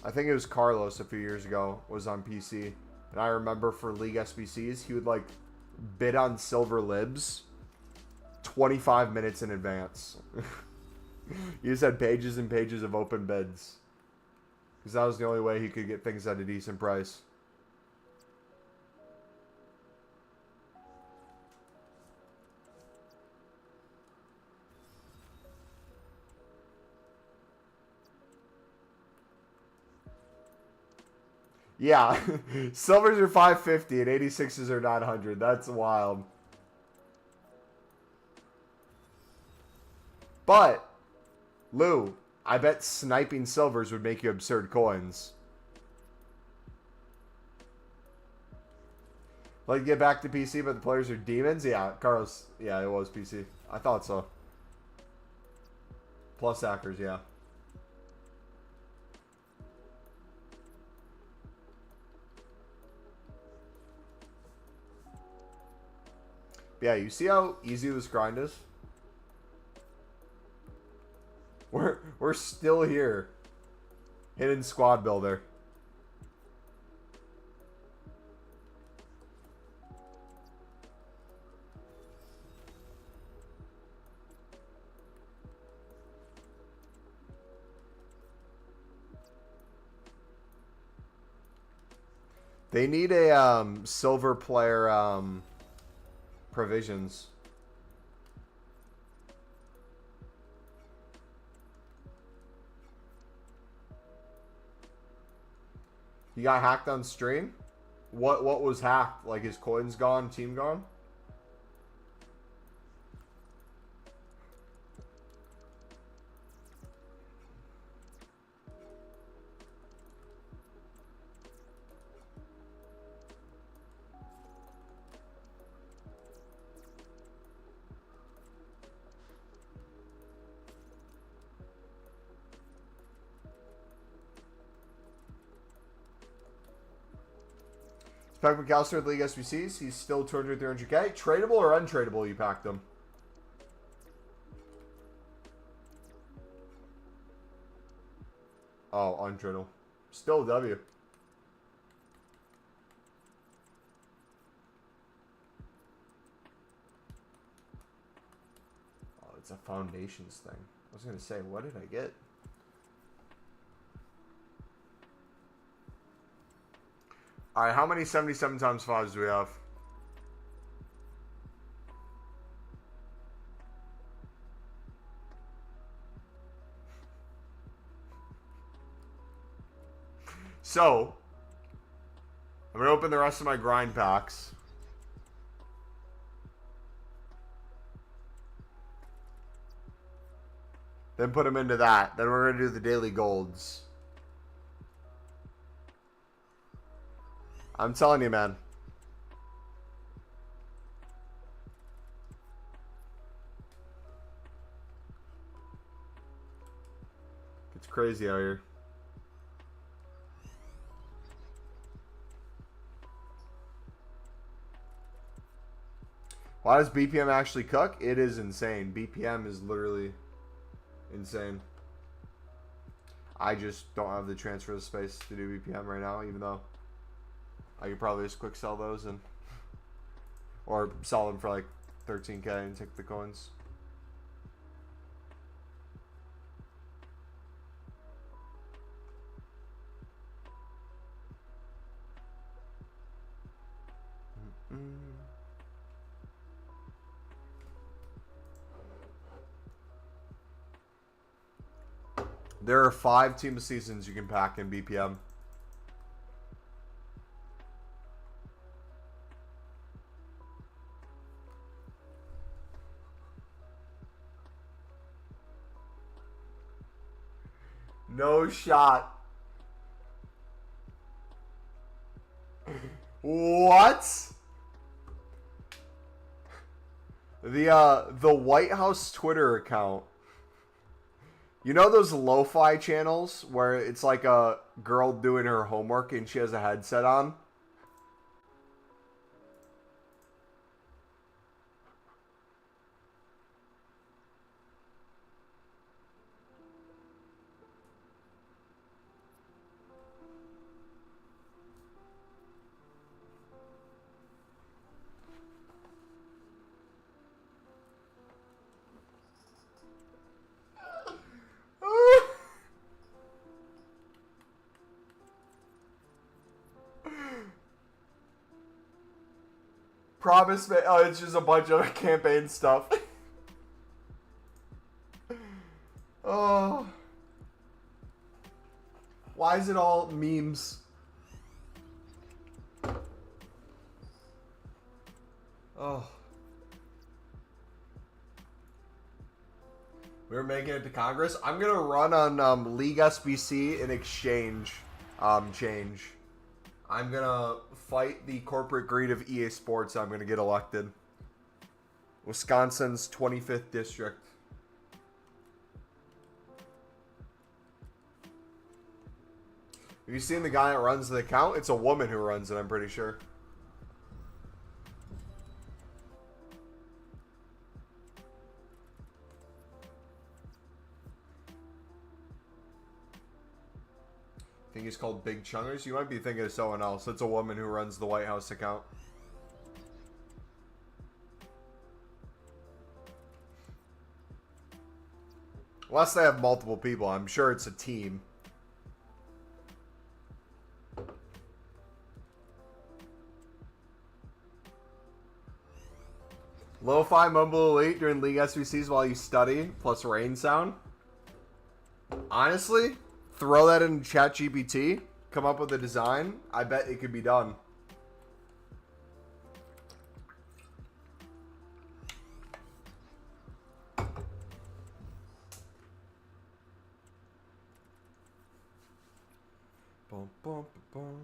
I think it was Carlos a few years ago was on PC. And I remember for League SBCs, he would like bid on silver libs 25 minutes in advance. He just had pages and pages of open bids. Because that was the only way he could get things at a decent price. Yeah, silvers are 550 and 86s are 900. That's wild. But, Lou, I bet sniping silvers would make you absurd coins. Like, get back to PC, but the players are demons? Yeah, Carlos. Yeah, it was PC. I thought so. Plus hackers, yeah. Yeah, you see how easy this grind is? We're still here. Hidden squad builder. They need a silver player provisions. He got hacked on stream? What was hacked? Like his coins gone, team gone? Pack McAllister with League SBCs. He's still 200, 300K. Tradable or untradeable, you packed him? Oh, untradeable. Still W. Oh, it's a foundations thing. I was going to say, what did I get? All right, how many 77 times 5s do we have? So, I'm going to open the rest of my grind packs. Then put them into that. Then we're going to do the daily golds. I'm telling you, man. It's crazy out here. Why does BPM actually cook? It is insane. BPM is literally insane. I just don't have the transfer space to do BPM right now, even though I could probably just quick sell those and or sell them for like 13K and take the coins. There are 5 team of seasons you can pack in BPM. No shot. What? The White House Twitter account. You know those lo-fi channels where it's like a girl doing her homework and she has a headset on? Promise me. Oh, it's just a bunch of campaign stuff. Oh. Why is it all memes? Oh. We're making it to Congress. I'm going to run on League SBC in exchange change. I'm going to fight the corporate greed of EA Sports. I'm going to get elected. Wisconsin's 25th district. Have you seen the guy that runs the account? It's a woman who runs it, I'm pretty sure. I think he's called Big Chungers. You might be thinking of someone else. It's a woman who runs the White House account. Unless they have multiple people. I'm sure it's a team. Lo-fi MumboElite during League SBCs while you study, plus rain sound. Honestly, throw that in ChatGPT, come up with a design. I bet it could be done. Boom, boom, boom.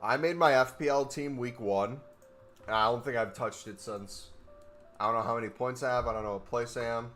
I made my FPL team week 1, and I don't think I've touched it since. I don't know how many points I have. I don't know what place I am.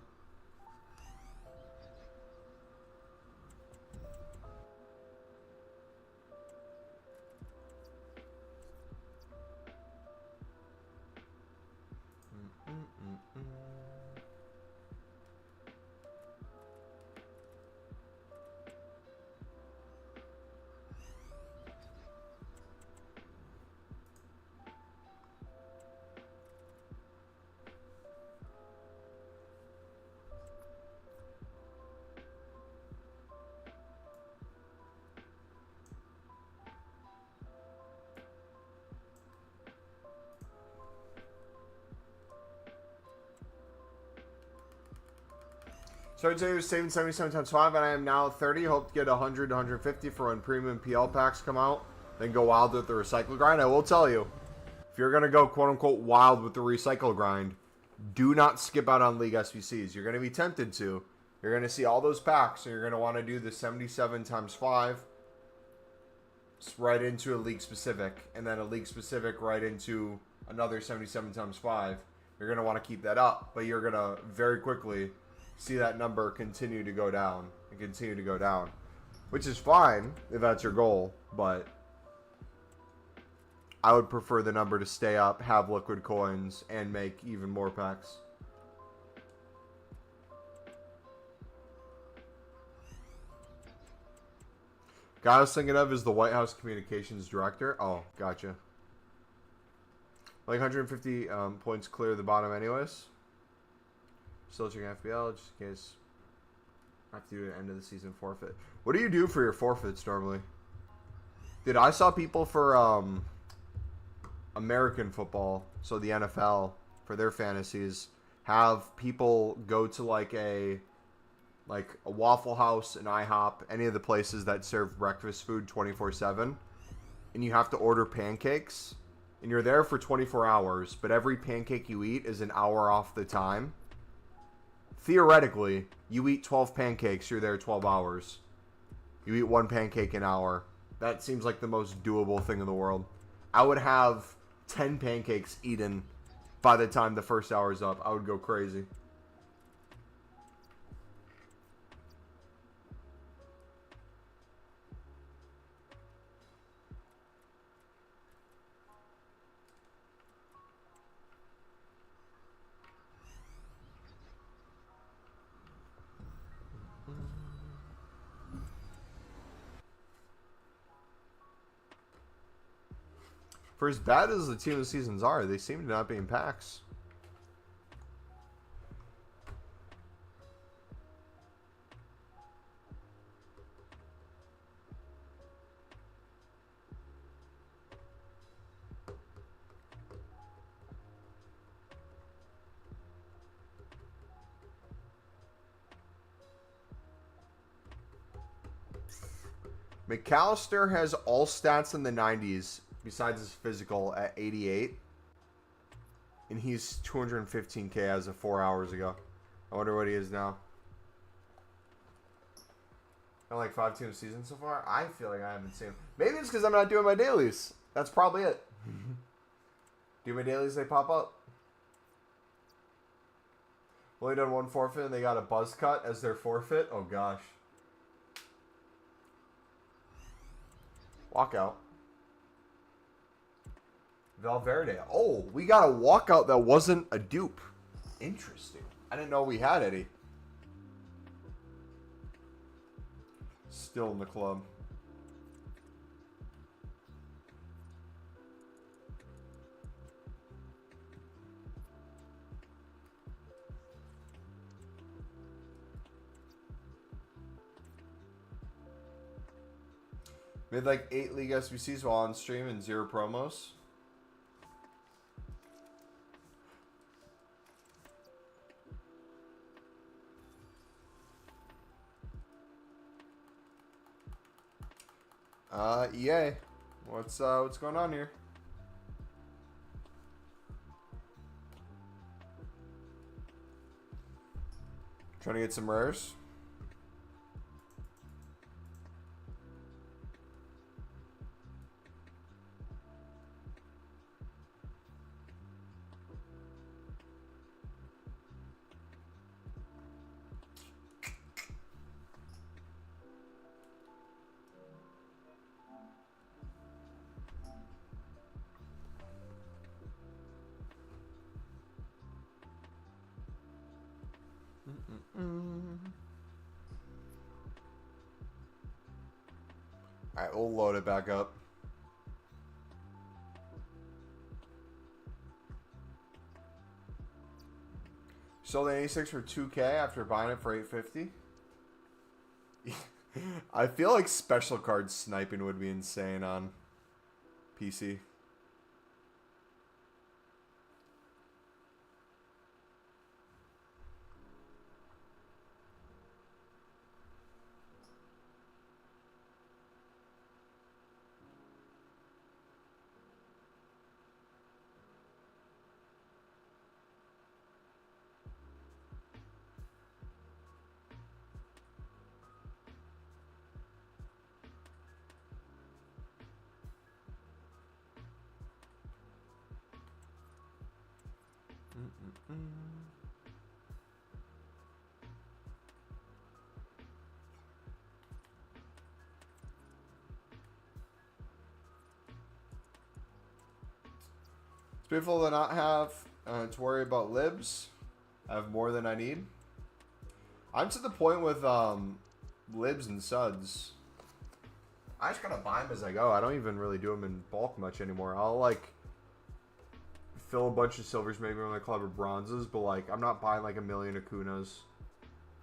So today was saving 77 times 5, and I am now 30. Hope to get 100 to 150 for when premium PL packs come out. Then go wild with the recycle grind. I will tell you, if you're going to go quote-unquote wild with the recycle grind, do not skip out on League SBCs. You're going to be tempted to. You're going to see all those packs, and you're going to want to do the 77 times 5 right into a League Specific, and then a League Specific right into another 77 times 5. You're going to want to keep that up, but you're going to very quickly see that number continue to go down and continue to go down, which is fine if that's your goal, but I would prefer the number to stay up, have liquid coins, and make even more packs. Guy I was thinking of is the White House Communications Director. Oh, gotcha. Like 150 points clear the bottom anyways. Still checking FPL just in case I have to do an end of the season forfeit. What do you do for your forfeits normally? Dude, I saw people for American football, so the NFL, for their fantasies, have people go to like a Waffle House, an IHOP, any of the places that serve breakfast food 24/7, and you have to order pancakes, and you're there for 24 hours, but every pancake you eat is an hour off the time. Theoretically, you eat 12 pancakes, you're there 12 hours. You eat one pancake an hour. That seems like the most doable thing in the world. I would have 10 pancakes eaten by the time the first hour is up. I would go crazy. For as bad as the team of the seasons are, they seem to not be in packs. McAllister has all stats in the 90s besides his physical at 88. And he's 215K as of 4 hours ago. I wonder what he is now. I like 5 team season so far. I feel like I haven't seen him. Maybe it's because I'm not doing my dailies. That's probably it. Do my dailies, they pop up. Only done one forfeit and they got a buzz cut as their forfeit. Oh gosh. Walkout. Valverde. Oh, we got a walkout that wasn't a dupe. Interesting. I didn't know we had any. Still in the club. We had like 8 League SBCs while on stream and 0 promos. EA. What's going on here? Trying to get some rares. Alright, we'll load it back up. Sold the 86 for 2K after buying it for 850. I feel like special card sniping would be insane on PC. It's beautiful to not have to worry about libs. I have more than I need. I'm to the point with libs and suds. I just gotta buy them as I go. I don't even really do them in bulk much anymore. I'll like fill a bunch of silvers maybe when I club or bronzes, but like I'm not buying like a million Acunas.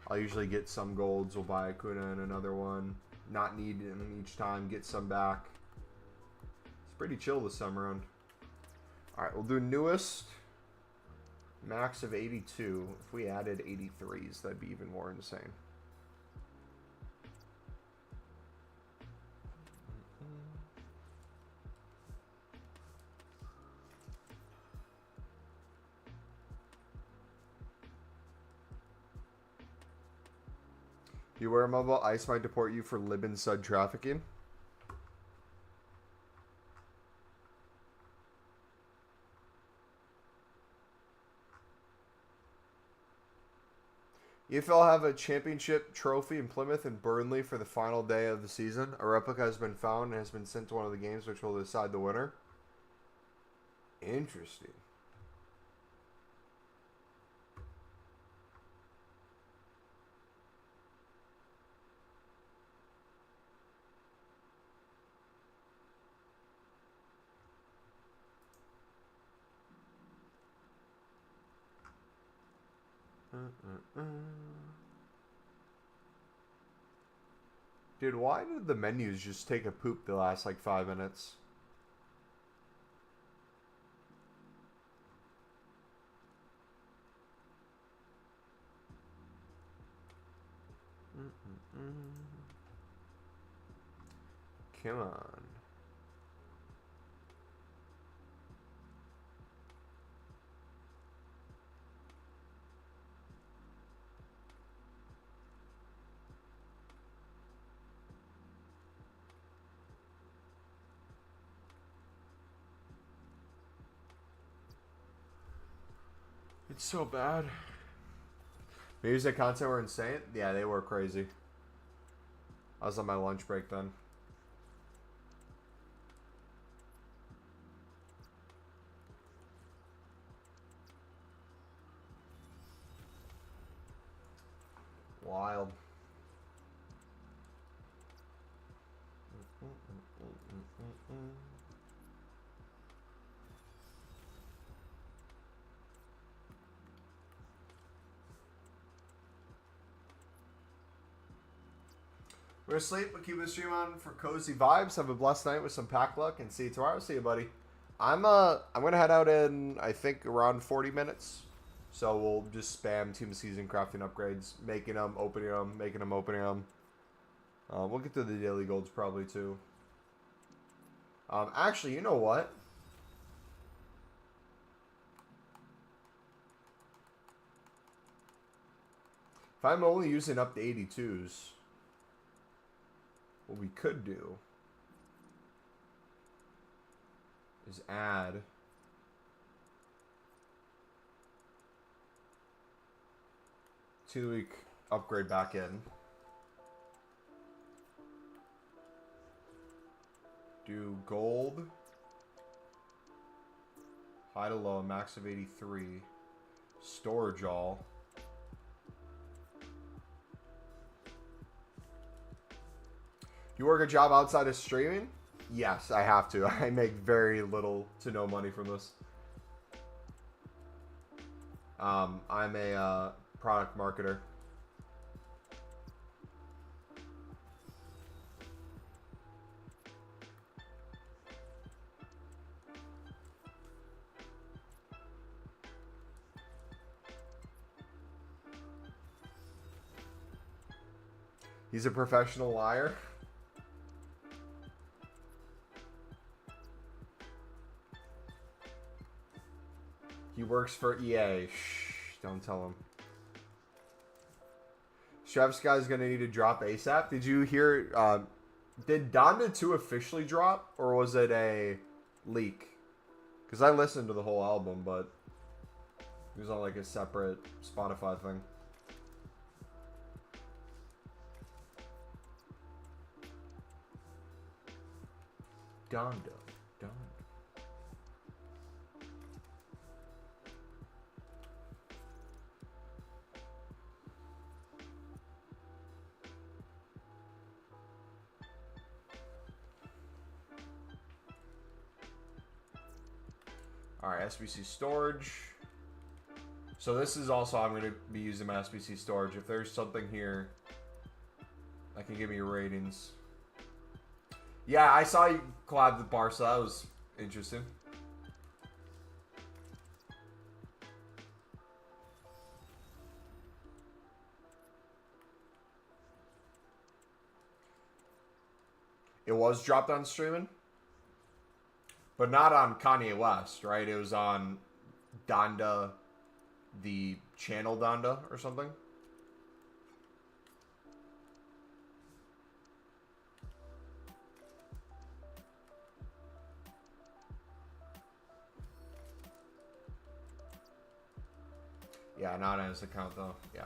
I'll usually get some golds. We'll buy Acuna and another one. Not need them each time. Get some back. It's pretty chill this summer run. Alright, we'll do newest. Max of 82. If we added 83s, that'd be even more insane. You wear mobile, ICE might deport you for lib and sud trafficking. EFL have a championship trophy in Plymouth and Burnley for the final day of the season. A replica has been found and has been sent to one of the games which will decide the winner. Interesting. Dude, why did the menus just take a poop the last like 5 minutes? Come on. It's so bad. Music content were insane. Yeah, they were crazy. I was on my lunch break then. Wild. We're asleep, but keep the stream on for cozy vibes. Have a blessed night with some pack luck, and see you tomorrow. See you, buddy. I'm gonna head out in, I think, around 40 minutes. So we'll just spam team of season crafting upgrades, making them, opening them, making them, opening them. We'll get to the daily golds probably too. Actually, you know what? If I'm only using up to 82s, what we could do is add 2-week upgrade back in. Do gold, high to low, max of 83, storage all. You work a job outside of streaming? Yes, I have to. I make very little to no money from this. I'm a product marketer. He's a professional liar. He works for EA. Shh, don't tell him. Chef's guy's gonna need to drop ASAP. Did you hear? Did Donda 2 officially drop, or was it a leak? Because I listened to the whole album, but it was on like a separate Spotify thing. Donda. Alright, SBC storage. So this is also, I'm going to be using my SBC storage. If there's something here that can give me ratings. Yeah, I saw you collab with Barca. That was interesting. It was dropped on streaming. But not on Kanye West, right? It was on Donda, the channel Donda or something. Yeah, not on his account though. Yeah.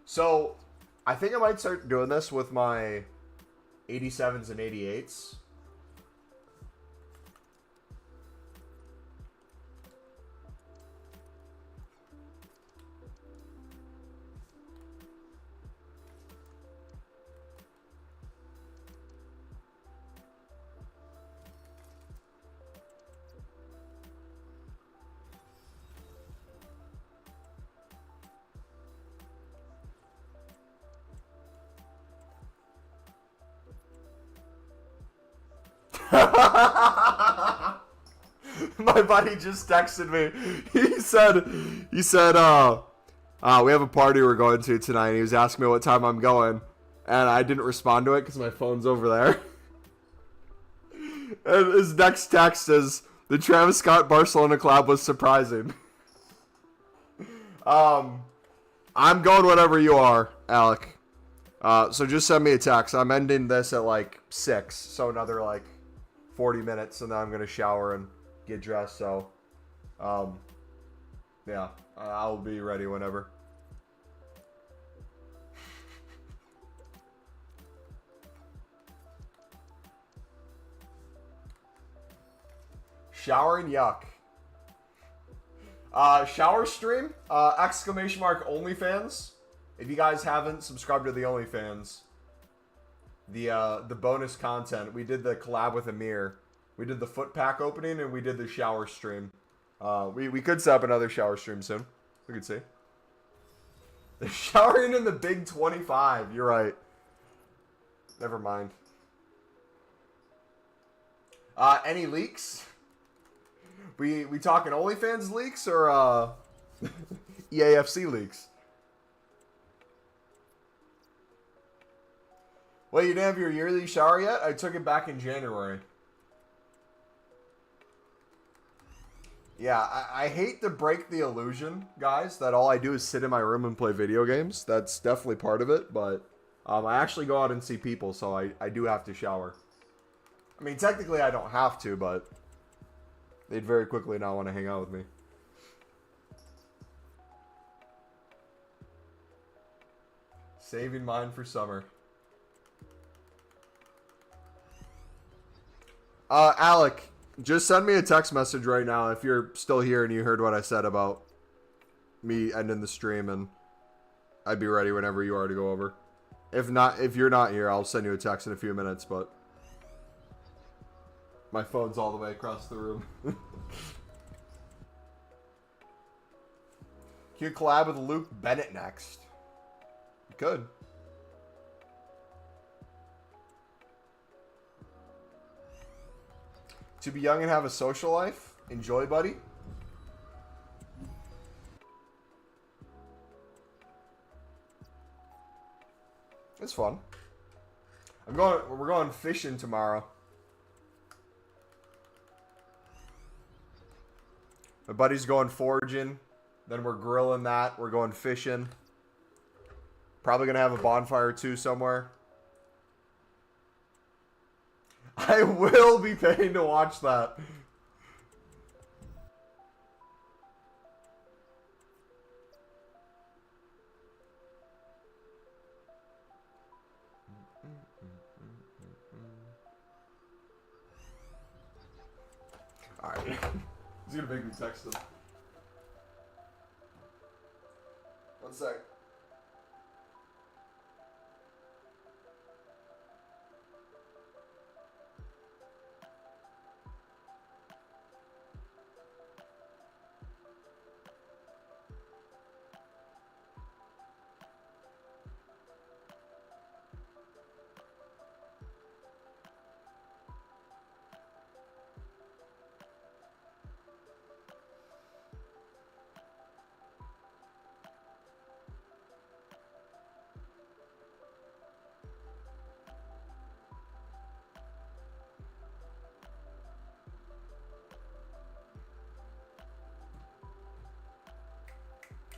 So, I think I might start doing this with my 87s and 88s. My buddy just texted me. He said, we have a party we're going to tonight. And he was asking me what time I'm going, and I didn't respond to it because my phone's over there. And his next text is, the Travis Scott Barcelona collab was surprising. I'm going whatever you are, Alec. So just send me a text. I'm ending this at like 6, so another like 40 minutes, and then I'm gonna shower and get dressed. So Yeah, I'll be ready whenever. Showering yuck. Shower stream, exclamation mark OnlyFans. If you guys haven't subscribed to the OnlyFans, the bonus content, we did the collab with Amir. We did the foot pack opening and we did the shower stream. We could set up another shower stream soon. We could see. The showering in the Big 25. You're right. Never mind. Any leaks? We talking OnlyFans leaks or EAFC leaks? Well, you didn't have your yearly shower yet? I took it back in January. Yeah, I hate to break the illusion, guys, that all I do is sit in my room and play video games. That's definitely part of it, but I actually go out and see people, so I do have to shower. I mean, technically I don't have to, but they'd very quickly not want to hang out with me. Saving mine for summer. Alec, just send me a text message right now if you're still here and you heard what I said about me ending the stream, and I'd be ready whenever you are to go over. If not, if you're not here, I'll send you a text in a few minutes, but my phone's all the way across the room. Can you collab with Luke Bennett next? You could. To be young and have a social life. Enjoy, buddy. It's fun. We're going fishing tomorrow. My buddy's going foraging. Then we're grilling that. We're going fishing. Probably going to have a bonfire too somewhere. I will be paying to watch that. Alright. He's gonna make me text him. One sec.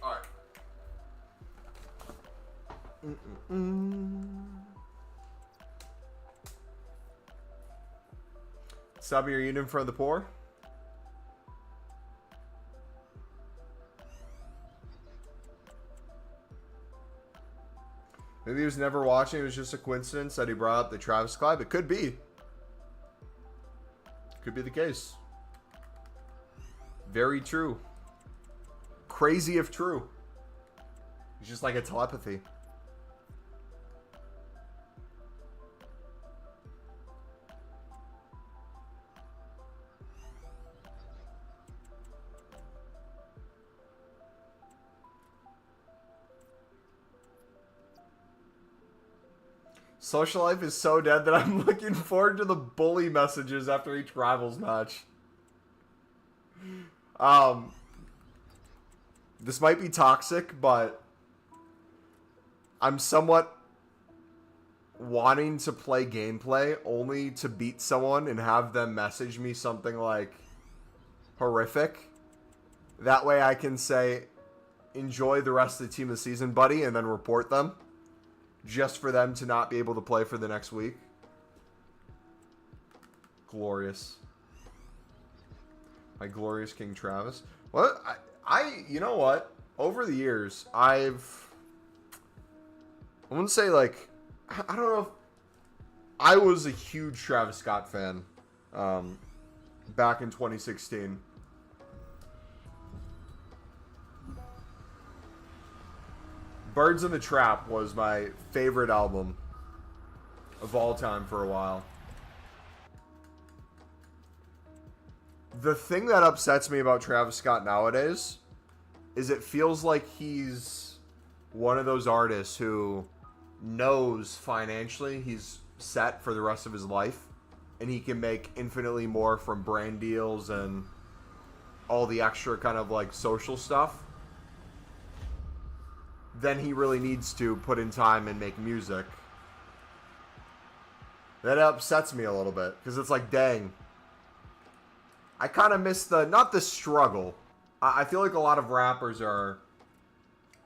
Alright. Subby, are you eating for the poor? Maybe he was never watching. It was just a coincidence that he brought up the Travis Clive. It could be. Could be the case. Very true. Crazy if true. It's just like a telepathy. Social life is so dead that I'm looking forward to the bully messages after each Rivals match. This might be toxic, but I'm somewhat wanting to play gameplay only to beat someone and have them message me something like horrific. That way I can say, enjoy the rest of the team of the season, buddy, and then report them. Just for them to not be able to play for the next week. Glorious. My glorious King Travis. What? You know what? Over the years, I wouldn't say like, I don't know if I was a huge Travis Scott fan back in 2016. Birds in the Trap was my favorite album of all time for a while. The thing that upsets me about Travis Scott nowadays is it feels like he's one of those artists who knows financially he's set for the rest of his life and he can make infinitely more from brand deals and all the extra kind of like social stuff than he really needs to put in time and make music. That upsets me a little bit because it's like, dang, I kind of miss not the struggle. I feel like a lot of rappers are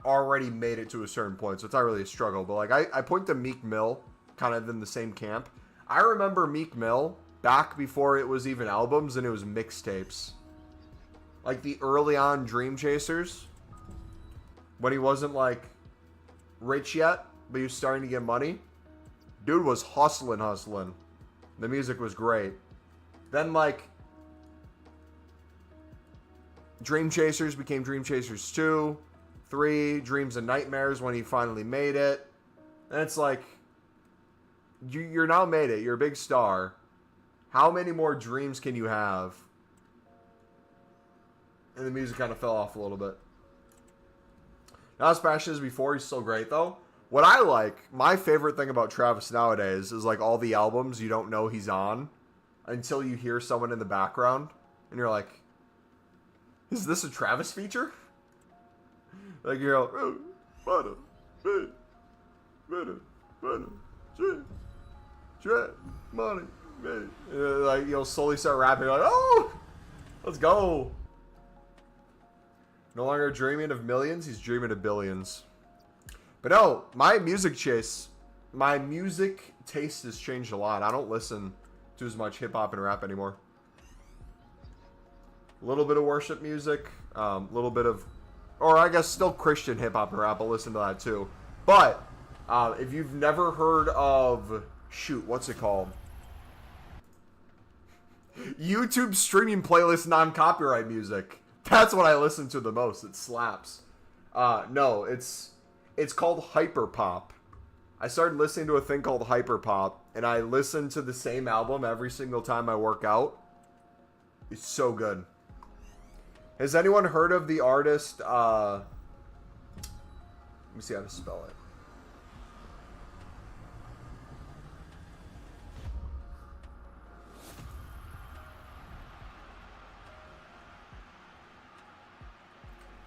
already made it to a certain point, so it's not really a struggle. But like I point to Meek Mill kind of in the same camp. I remember Meek Mill back before it was even albums and it was mixtapes. Like the early on Dream Chasers, when he wasn't like rich yet, but he was starting to get money. Dude was hustling. The music was great. Then like Dream Chasers became Dream Chasers 2, 3, Dreams and Nightmares when he finally made it. And it's like, you're now made it. You're a big star. How many more dreams can you have? And the music kind of fell off a little bit. Not as passionate as before. He's still great, though. What I like, my favorite thing about Travis nowadays is like all the albums you don't know he's on until you hear someone in the background. And you're like, is this a Travis feature? Like you're all, money, like you'll slowly start rapping like, oh, let's go. No longer dreaming of millions, he's dreaming of billions. But no, my music taste has changed a lot. I don't listen to as much hip hop and rap anymore. A little bit of worship music, a little bit of, or I guess still Christian hip hop and rap. I'll listen to that too. But if you've never heard of, shoot, what's it called? YouTube streaming playlist non-copyright music. That's what I listen to the most. It slaps. No, it's called hyperpop. I started listening to a thing called hyperpop, and I listen to the same album every single time I work out. It's so good. Has anyone heard of the artist, let me see how to spell it.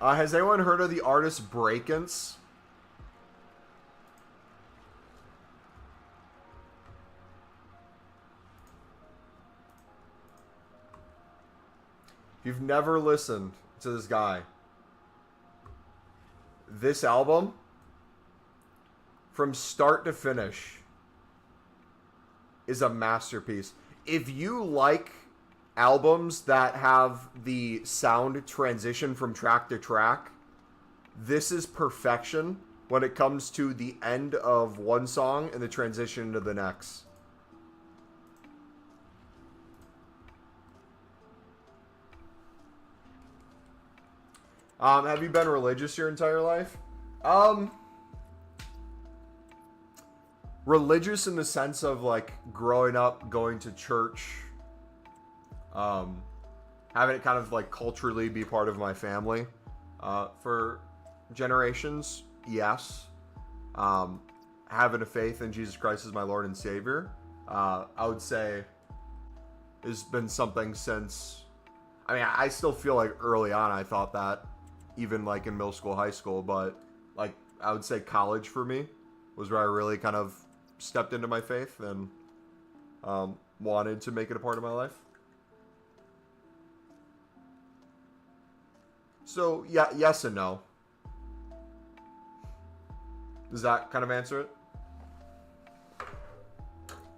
Has anyone heard of the artist Breakins? If you've never listened to this guy, this album, from start to finish, is a masterpiece. If you like albums that have the sound transition from track to track, this is perfection when it comes to the end of one song and the transition to the next. Have you been religious your entire life? Religious in the sense of like growing up, going to church, having it kind of like culturally be part of my family, for generations, yes. Having a faith in Jesus Christ as my Lord and Savior, I would say has been something since, I mean, I still feel like early on I thought that, even like in middle school, high school, but like I would say college for me was where I really kind of stepped into my faith and wanted to make it a part of my life. So yeah, yes and no. Does that kind of answer it?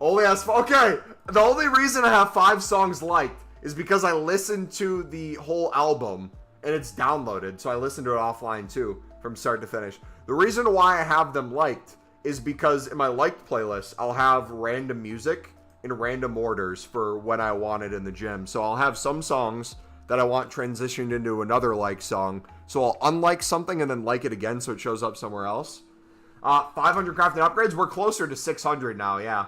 Only has, okay, the only reason I have 5 songs liked is because I listened to the whole album and it's downloaded, so I listened to it offline too from start to finish. The reason why I have them liked is because in my liked playlist, I'll have random music in random orders for when I want it in the gym. So I'll have some songs that I want transitioned into another like song. So I'll unlike something and then like it again so it shows up somewhere else. 500 crafting upgrades. We're closer to 600 now, yeah.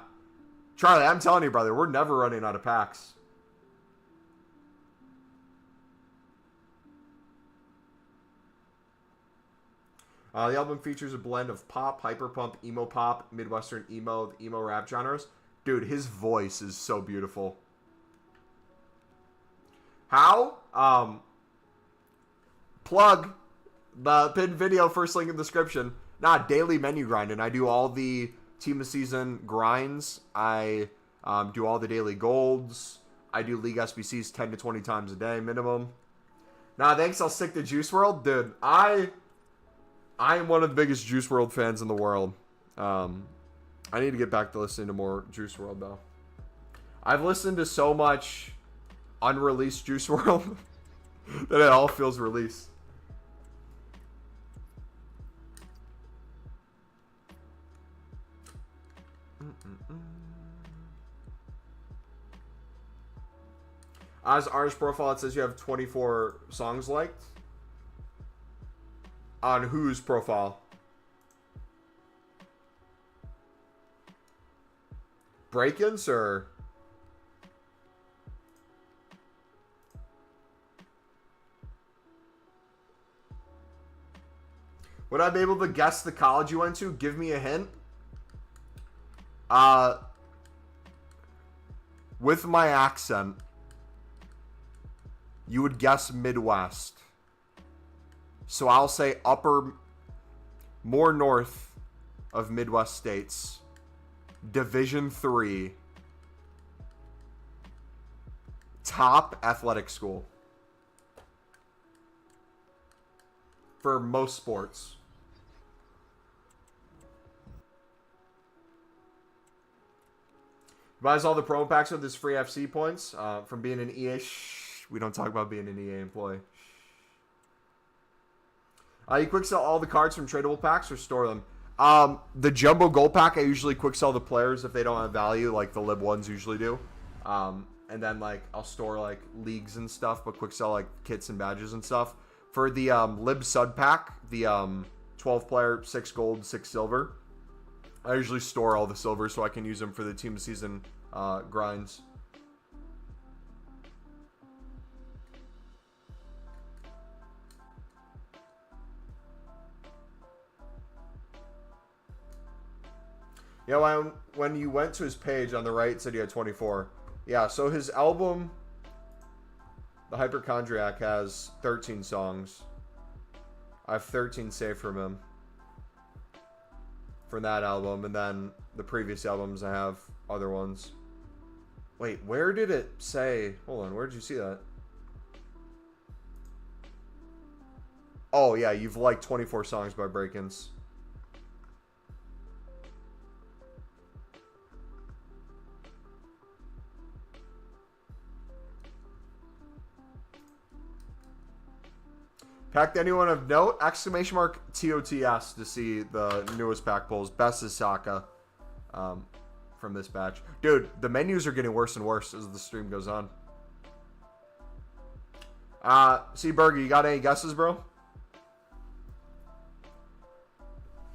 Charlie, I'm telling you, brother, we're never running out of packs. The album features a blend of pop, hyperpump, emo pop, Midwestern emo, the emo rap genres. Dude, his voice is so beautiful. How? Plug the pinned video, first link in the description. Daily menu grinding. I do all the team of season grinds. I do all the daily golds. I do league SBCs 10 to 20 times a day minimum. Thanks. I'll stick to Juice WRLD. Dude, I am one of the biggest Juice WRLD fans in the world. I need to get back to listening to more Juice WRLD though. I've listened to so much unreleased Juice WRLD that it all feels released. As artist profile, it says you have 24 songs liked. On whose profile? Break-ins or? Would I be able to guess the college you went to? Give me a hint. With my accent, you would guess Midwest. So I'll say more north of Midwest states. Division III. Top athletic school. For most sports. Buys all the promo packs with his free FC points from being an EA. We don't talk about being an EA employee. You quick sell all the cards from tradable packs or store them? The jumbo gold pack, I usually quick sell the players if they don't have value, like the lib ones usually do. And then like I'll store like leagues and stuff, but quick sell like kits and badges and stuff. For the lib sud pack, the 12 player, 6 gold, 6 silver, I usually store all the silver so I can use them for the team of season grinds. Yeah, when you went to his page on the right, it said he had 24. Yeah, so his album, The Hypochondriac, has 13 songs. I have 13 saved from him. From that album, and then the previous albums I have other ones. Wait, where did it say? Hold on, where did you see that? Oh yeah, you've liked 24 songs by Break-ins. Packed anyone of note? Exclamation mark TOTS to see the newest pack pulls. Best is Saka from this batch. Dude, the menus are getting worse and worse as the stream goes on. See, Burger, you got any guesses, bro?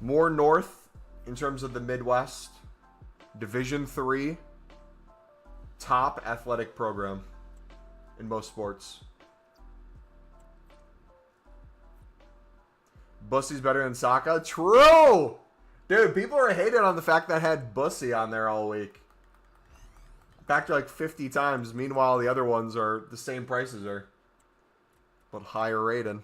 More north in terms of the Midwest. Division III. Top athletic program in most sports. Bussy's better than Saka? True! Dude, people are hating on the fact that I had Bussy on there all week. Back to like 50 times. Meanwhile, the other ones are the same prices are. But higher rated.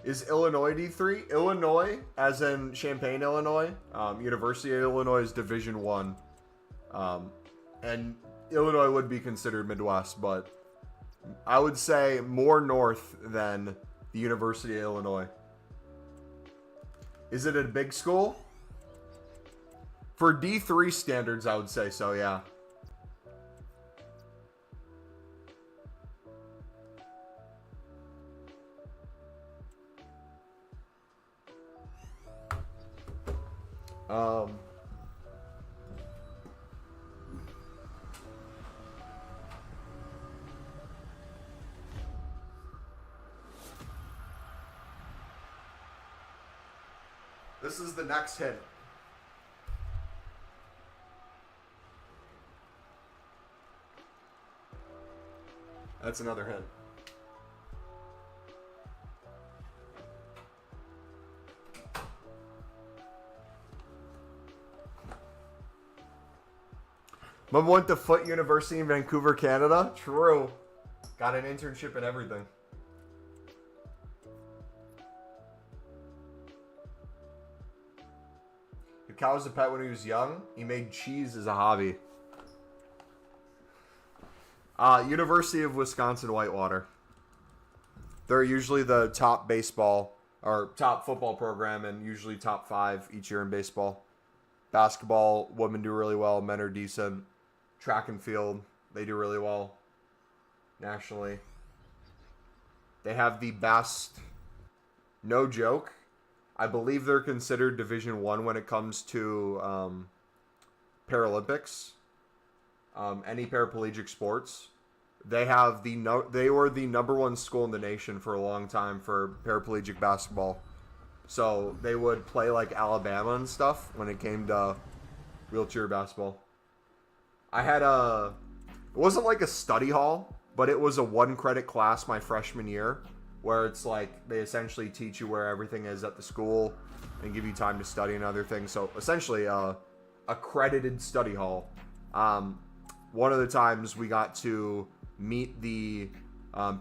Is Illinois D3? Illinois, as in Champaign, Illinois. University of Illinois is Division One, and Illinois would be considered Midwest, but I would say more north than the University of Illinois. Is it a big school? For D3 standards, I would say so, yeah. This is the next hint. That's another hint. Mum went to Foote University in Vancouver, Canada. True. Got an internship and everything. Your cow was a pet when he was young. He made cheese as a hobby. University of Wisconsin Whitewater. They're usually the top baseball or top football program and usually top 5 each year in baseball. Basketball, women do really well. Men are decent. Track and field, they do really well nationally. They have the best, no joke. I believe they're considered Division One when it comes to Paralympics. Any paraplegic sports. They have they were the #1 school in the nation for a long time for paraplegic basketball. So they would play like Alabama and stuff when it came to wheelchair basketball. I had it wasn't like a study hall, but it was a 1-credit class my freshman year where it's like they essentially teach you where everything is at the school and give you time to study and other things. So essentially accredited study hall. One of the times we got to meet the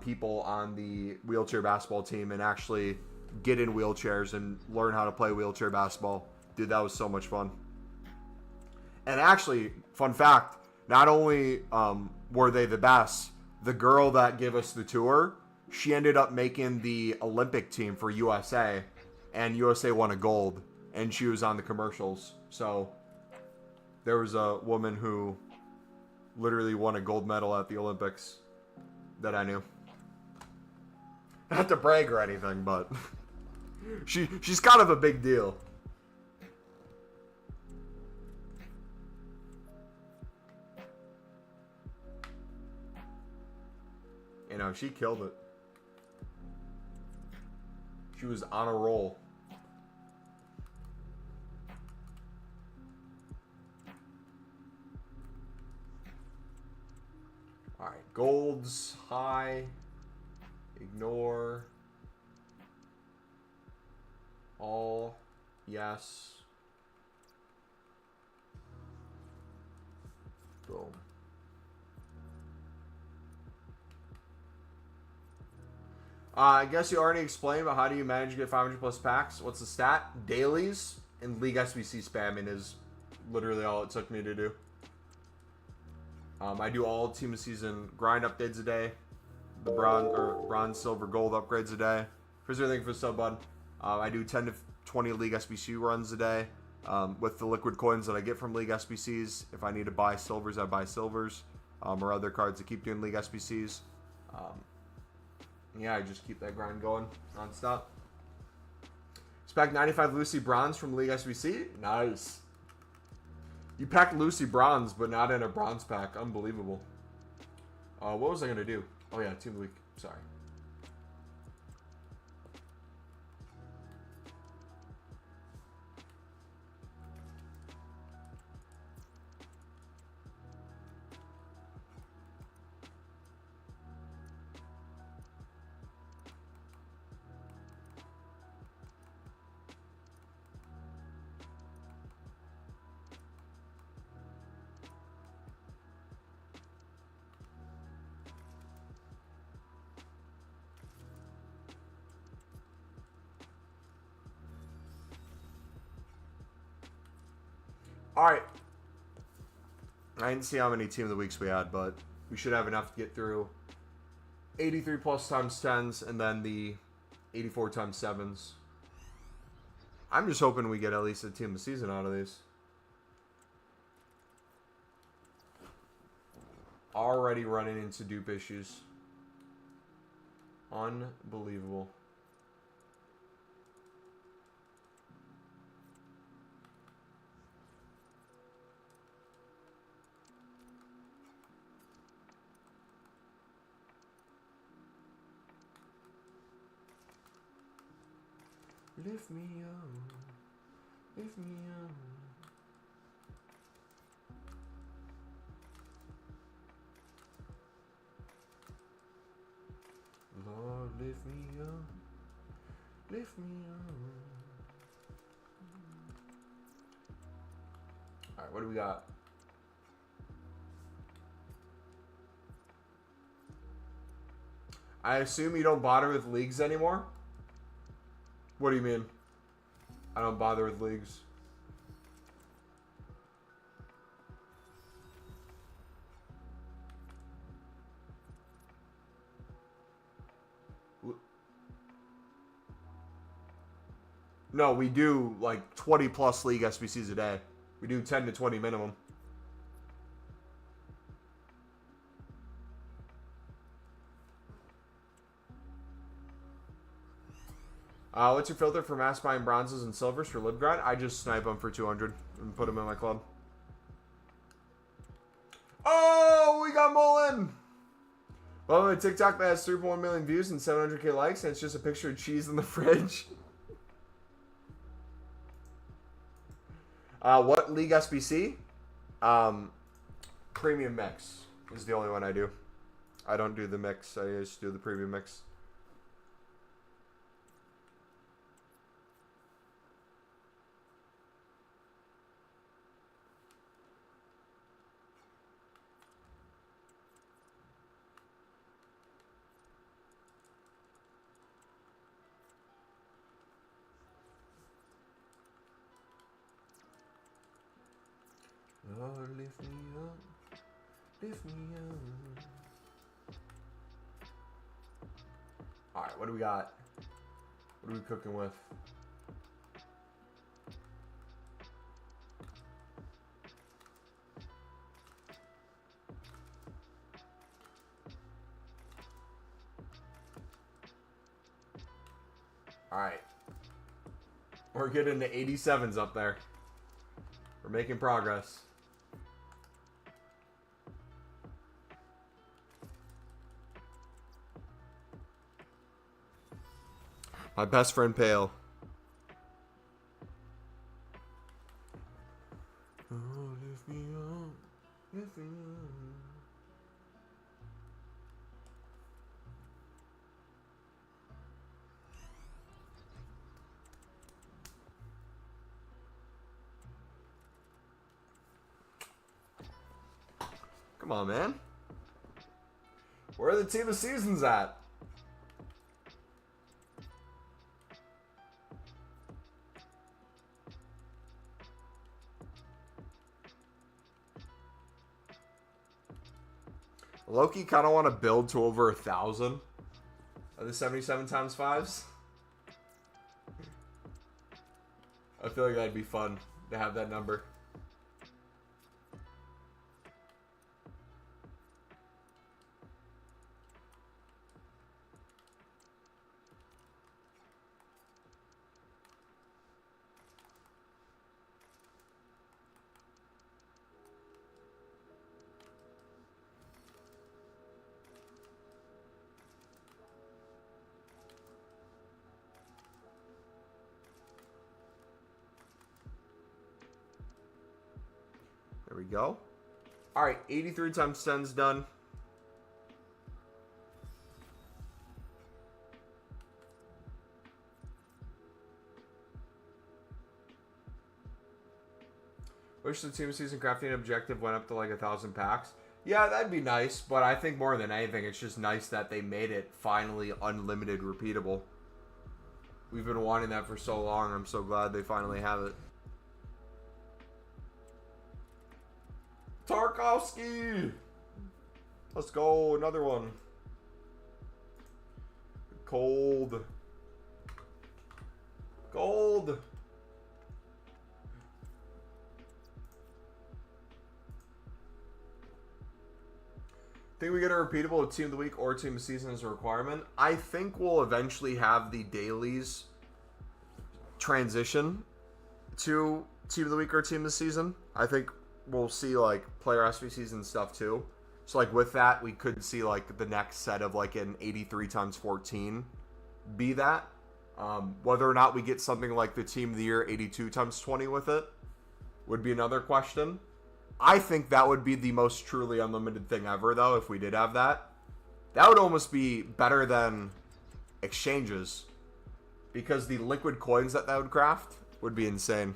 people on the wheelchair basketball team and actually get in wheelchairs and learn how to play wheelchair basketball. Dude, that was so much fun. And actually, fun fact, not only were they the best, the girl that gave us the tour, she ended up making the Olympic team for USA, and USA won a gold, and she was on the commercials. So there was a woman who literally won a gold medal at the Olympics that I knew. Not to brag or anything, but she's kind of a big deal. You know, she killed it. She was on a roll. Alright, golds, high, ignore, all, yes. Boom. I guess you already explained, but how do you manage to get 500 plus packs? What's the stat? Dailies and League SBC spamming is literally all it took me to do. I do all team of season grind updates a day, the bronze, silver, gold upgrades a day. Here's everything for sub bud. I do 10 to 20 League SBC runs a day with the liquid coins that I get from League SBCs. If I need to buy silvers, I buy silvers or other cards to keep doing League SBCs. Yeah, I just keep that grind going nonstop. Spec 95 Lucy Bronze from League SBC. Nice. You packed Lucy Bronze, but not in a bronze pack. Unbelievable. What was I going to do? Oh, yeah, Team of the Week. Sorry. All right. I didn't see how many Team of the Weeks we had, but we should have enough to get through 83 plus times 10s and then the 84 times 7s. I'm just hoping we get at least a Team of the Season out of these. Already running into dupe issues. Unbelievable. Lift me up, lift me up. Lord, lift me up, lift me up. All right, what do we got? I assume you don't bother with leagues anymore? What do you mean? I don't bother with leagues. No, we do like 20 plus league SBCs a day. We do 10 to 20 minimum. What's your filter for mass buying bronzes and silvers for LibGrind? I just snipe them for 200 and put them in my club. Oh, we got Mullen! Well, a TikTok that has 3.1 million views and 700k likes, and it's just a picture of cheese in the fridge. What league SBC? Premium mix is the only one I do. I don't do the mix. I just do the premium mix. Lord, lift me up, lift me up. Alright, what do we got? What are we cooking with? Alright. We're getting to 87s up there. We're making progress. My best friend Pale. Oh, lift me up, lift me up. Come on, man. Where are the Team of Seasons at? Loki kind of want to build to over 1,000 of the 77 times 5s. I feel like that'd be fun to have that number. There we go. All right, 83 times 10's done. Wish the Team Season crafting objective went up to like 1,000 packs. Yeah, that'd be nice, but I think more than anything, it's just nice that they made it finally unlimited repeatable. We've been wanting that for so long. I'm so glad they finally have it. Tarkovsky. Let's go. Another one. Cold. Gold. Think we get a repeatable Team of the Week or Team of the Season as a requirement? I think we'll eventually have the dailies transition to Team of the Week or Team of the Season. I think we'll see like player SBCs and stuff too. So like with that, we could see like the next set of like an 83 times 14 be that. Whether or not we get something like the Team of the Year 82 times 20 with it would be another question. I think that would be the most truly unlimited thing ever, though, if we did have that. That would almost be better than exchanges, because the liquid coins that would craft would be insane.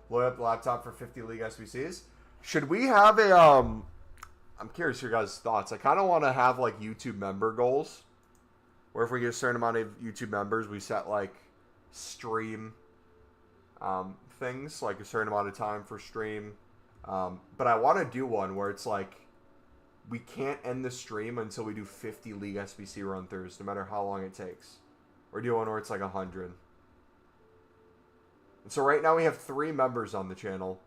Load up the laptop for 50 League SBCs. Should we have a, I'm curious your guys' thoughts. I kind of want to have, like, YouTube member goals, where if we get a certain amount of YouTube members, we set, like, stream things, like a certain amount of time for stream. But I want to do one where it's like we can't end the stream until we do 50 League SBC run-throughs, no matter how long it takes. Or do one where it's like 100. And so right now we have 3 members on the channel.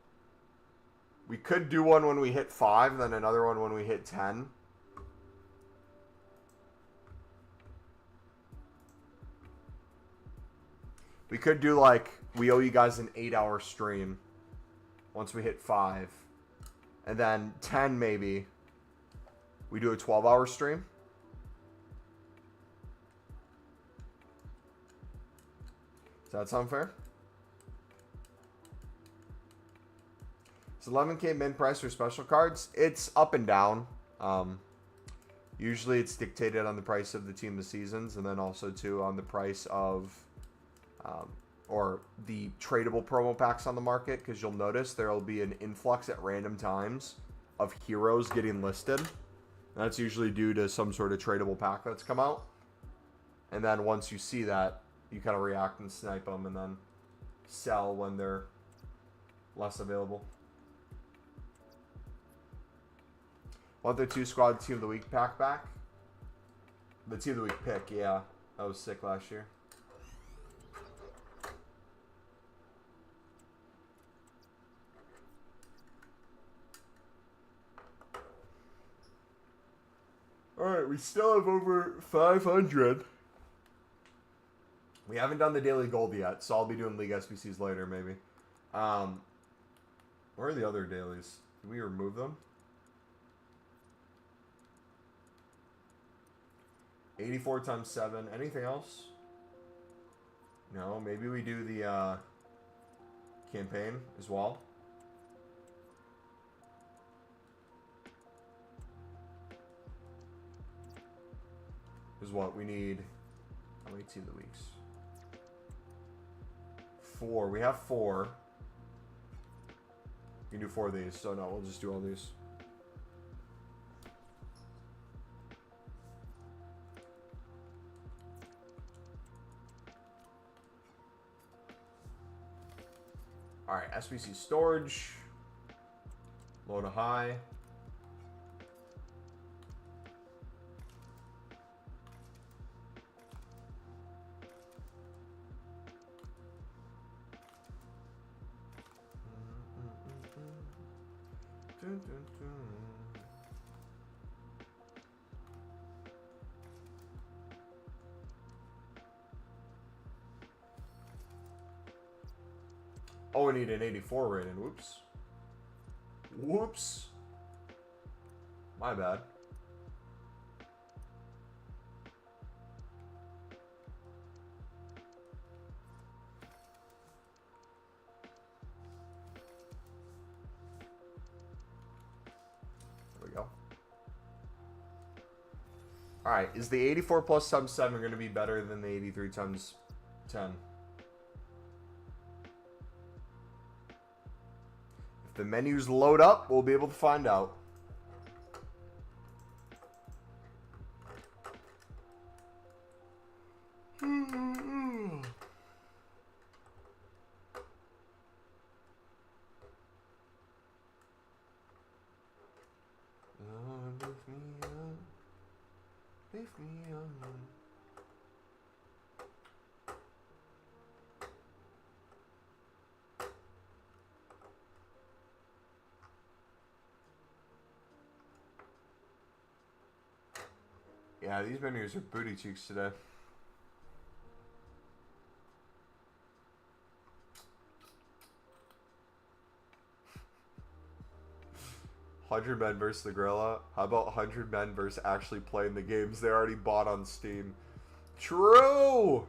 We could do one when we hit 5, then another one when we hit 10. We could do like, we owe you guys an 8-hour stream once we hit 5. And then 10 maybe, we do a 12-hour stream. Does that sound fair? It's 11K min price for special cards. It's up and down. Usually it's dictated on the price of the Team of the Seasons, and then also too on the price of or the tradable promo packs on the market, because you'll notice there will be an influx at random times of heroes getting listed. That's usually due to some sort of tradable pack that's come out. And then once you see that, you kind of react and snipe them and then sell when they're less available. Want the 2 squad Team of the Week pack back? The Team of the Week pick, yeah. That was sick last year. Alright, we still have over 500. We haven't done the daily gold yet, so I'll be doing League SBCs later, maybe. Where are the other dailies? Did we remove them? 84 times 7. Anything else? No, maybe we do the campaign as well. Is what we need. How many Team of the Weeks? 4. We have 4. We can do 4 of these, so no, we'll just do all these. Alright, SBC storage. Low to high. Oh, we need an 84 rating. Whoops. Whoops. My bad. There we go. Alright, is the 84 plus times 7 going to be better than the 83 times 10? If the menus load up, we'll be able to find out. Yeah, these menus are booty cheeks today. $100 men versus the Gorilla. How about 100 men versus actually playing the games they already bought on Steam? True!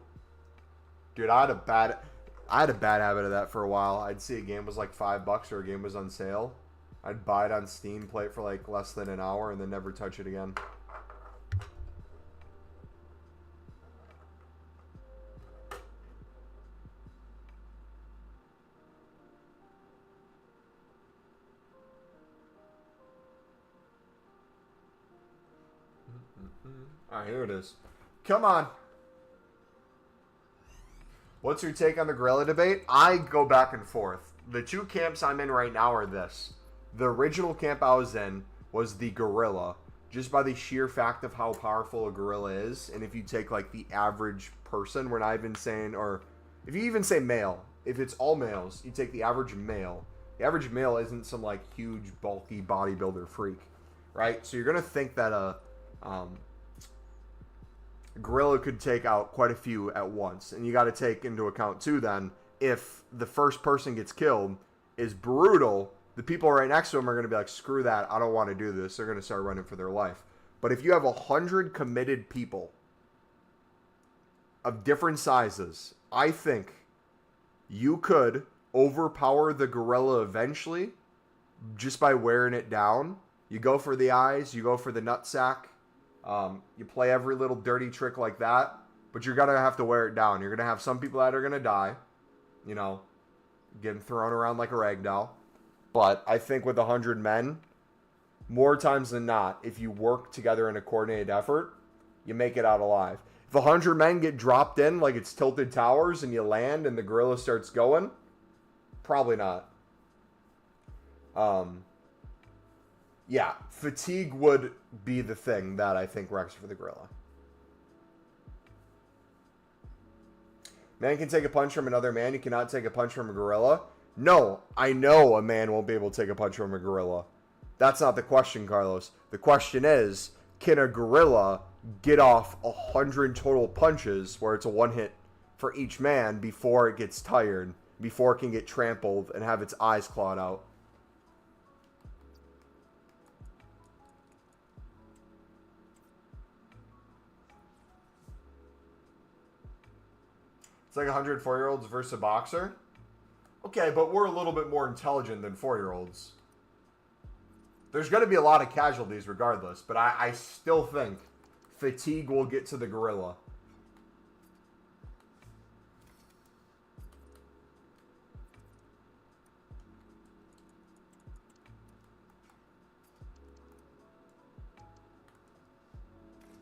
Dude, I had a bad habit of that for a while. I'd see a game was like $5 or a game was on sale. I'd buy it on Steam, play it for like less than an hour, and then never touch it again. Alright, here it is. Come on. What's your take on the Gorilla debate? I go back and forth. The two camps I'm in right now are this. The original camp I was in was the Gorilla, just by the sheer fact of how powerful a gorilla is. And if you take like the average person, we're not even saying, or if you even say male, if it's all males, you take the average male. The average male isn't some like huge, bulky bodybuilder freak, right? So you're going to think that a gorilla could take out quite a few at once. And you got to take into account too then, if the first person gets killed is brutal, the people right next to him are going to be like, screw that, I don't want to do this. They're going to start running for their life. But if you have 100 committed people of different sizes, I think you could overpower the gorilla eventually just by wearing it down. You go for the eyes, you go for the nutsack. You play every little dirty trick like that, but you're going to have to wear it down. You're going to have some people that are going to die, you know, getting thrown around like a rag doll. But I think with 100 men, more times than not, if you work together in a coordinated effort, you make it out alive. If 100 men get dropped in like it's Tilted Towers and you land and the gorilla starts going, probably not. Yeah, fatigue would be the thing that I think wrecks for the gorilla. Man can take a punch from another man. You cannot take a punch from a gorilla. No, I know a man won't be able to take a punch from a gorilla. That's not the question, Carlos. The question is, can a gorilla get off 100 total punches where it's a one hit for each man before it gets tired, before it can get trampled and have its eyes clawed out? It's like 100 4-year-olds versus a boxer. Okay, but we're a little bit more intelligent than 4-year-olds. There's going to be a lot of casualties regardless, but I still think fatigue will get to the gorilla.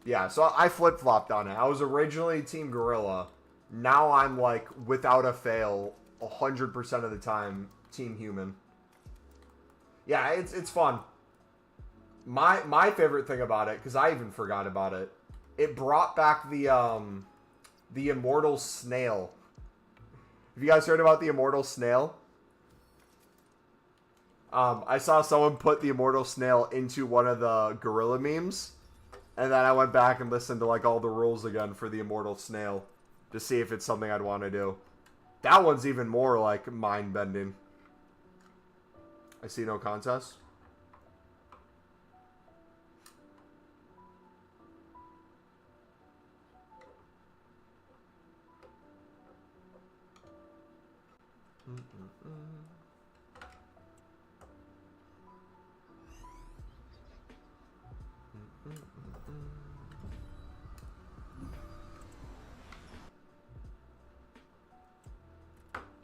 Yeah, so I flip-flopped on it. I was originally Team Gorilla. Now I'm like, without a fail, 100% of the time, Team Human. Yeah, it's fun. My favorite thing about it, because I even forgot about it, it brought back the immortal snail. Have you guys heard about the immortal snail? I saw someone put the immortal snail into one of the gorilla memes, and then I went back and listened to like all the rules again for the immortal snail to see if it's something I'd want to do. That one's even more like mind-bending. I see no contest.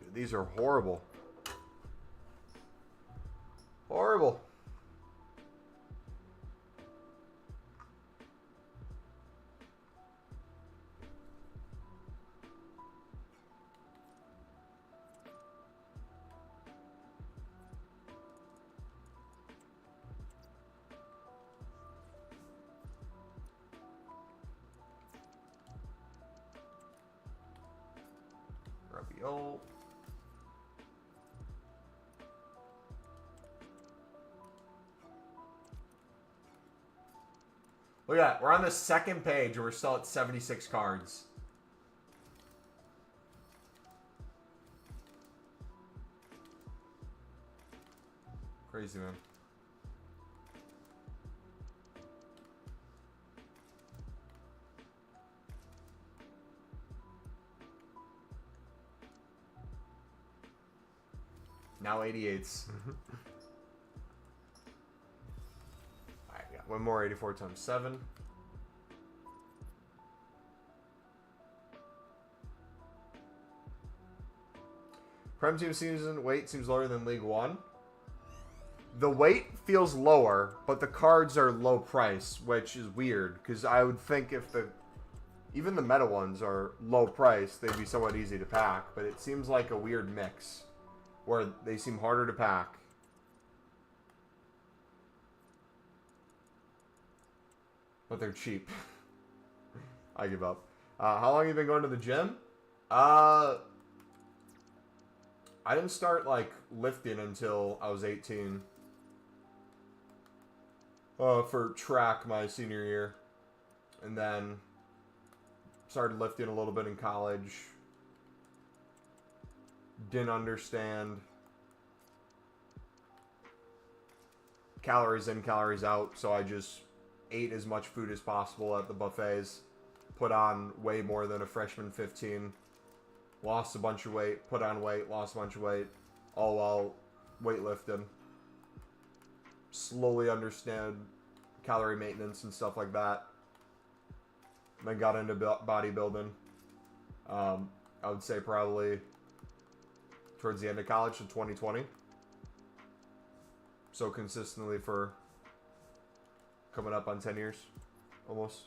Dude, these are horrible. Horrible. Rabiot. Look at that. We're on the second page and we're still at 76 cards. Crazy, man. Now 88s. Alright, got one more 84 times 7. Prem Team season weight seems lower than League One. The weight feels lower, but the cards are low price, which is weird, because I would think if even the meta ones are low price, they'd be somewhat easy to pack, but it seems like a weird mix, where they seem harder to pack. But they're cheap. I give up. How long have you been going to the gym? I didn't start, like, lifting until I was 18. For track my senior year. And then started lifting a little bit in college. Didn't understand calories in, calories out, so I just ate as much food as possible at the buffets. Put on way more than a freshman 15. Lost a bunch of weight, put on weight, lost a bunch of weight, all while weightlifting. Slowly understand calorie maintenance and stuff like that. Then got into bodybuilding. I would say probably towards the end of college in 2020. So consistently for coming up on 10 years, almost.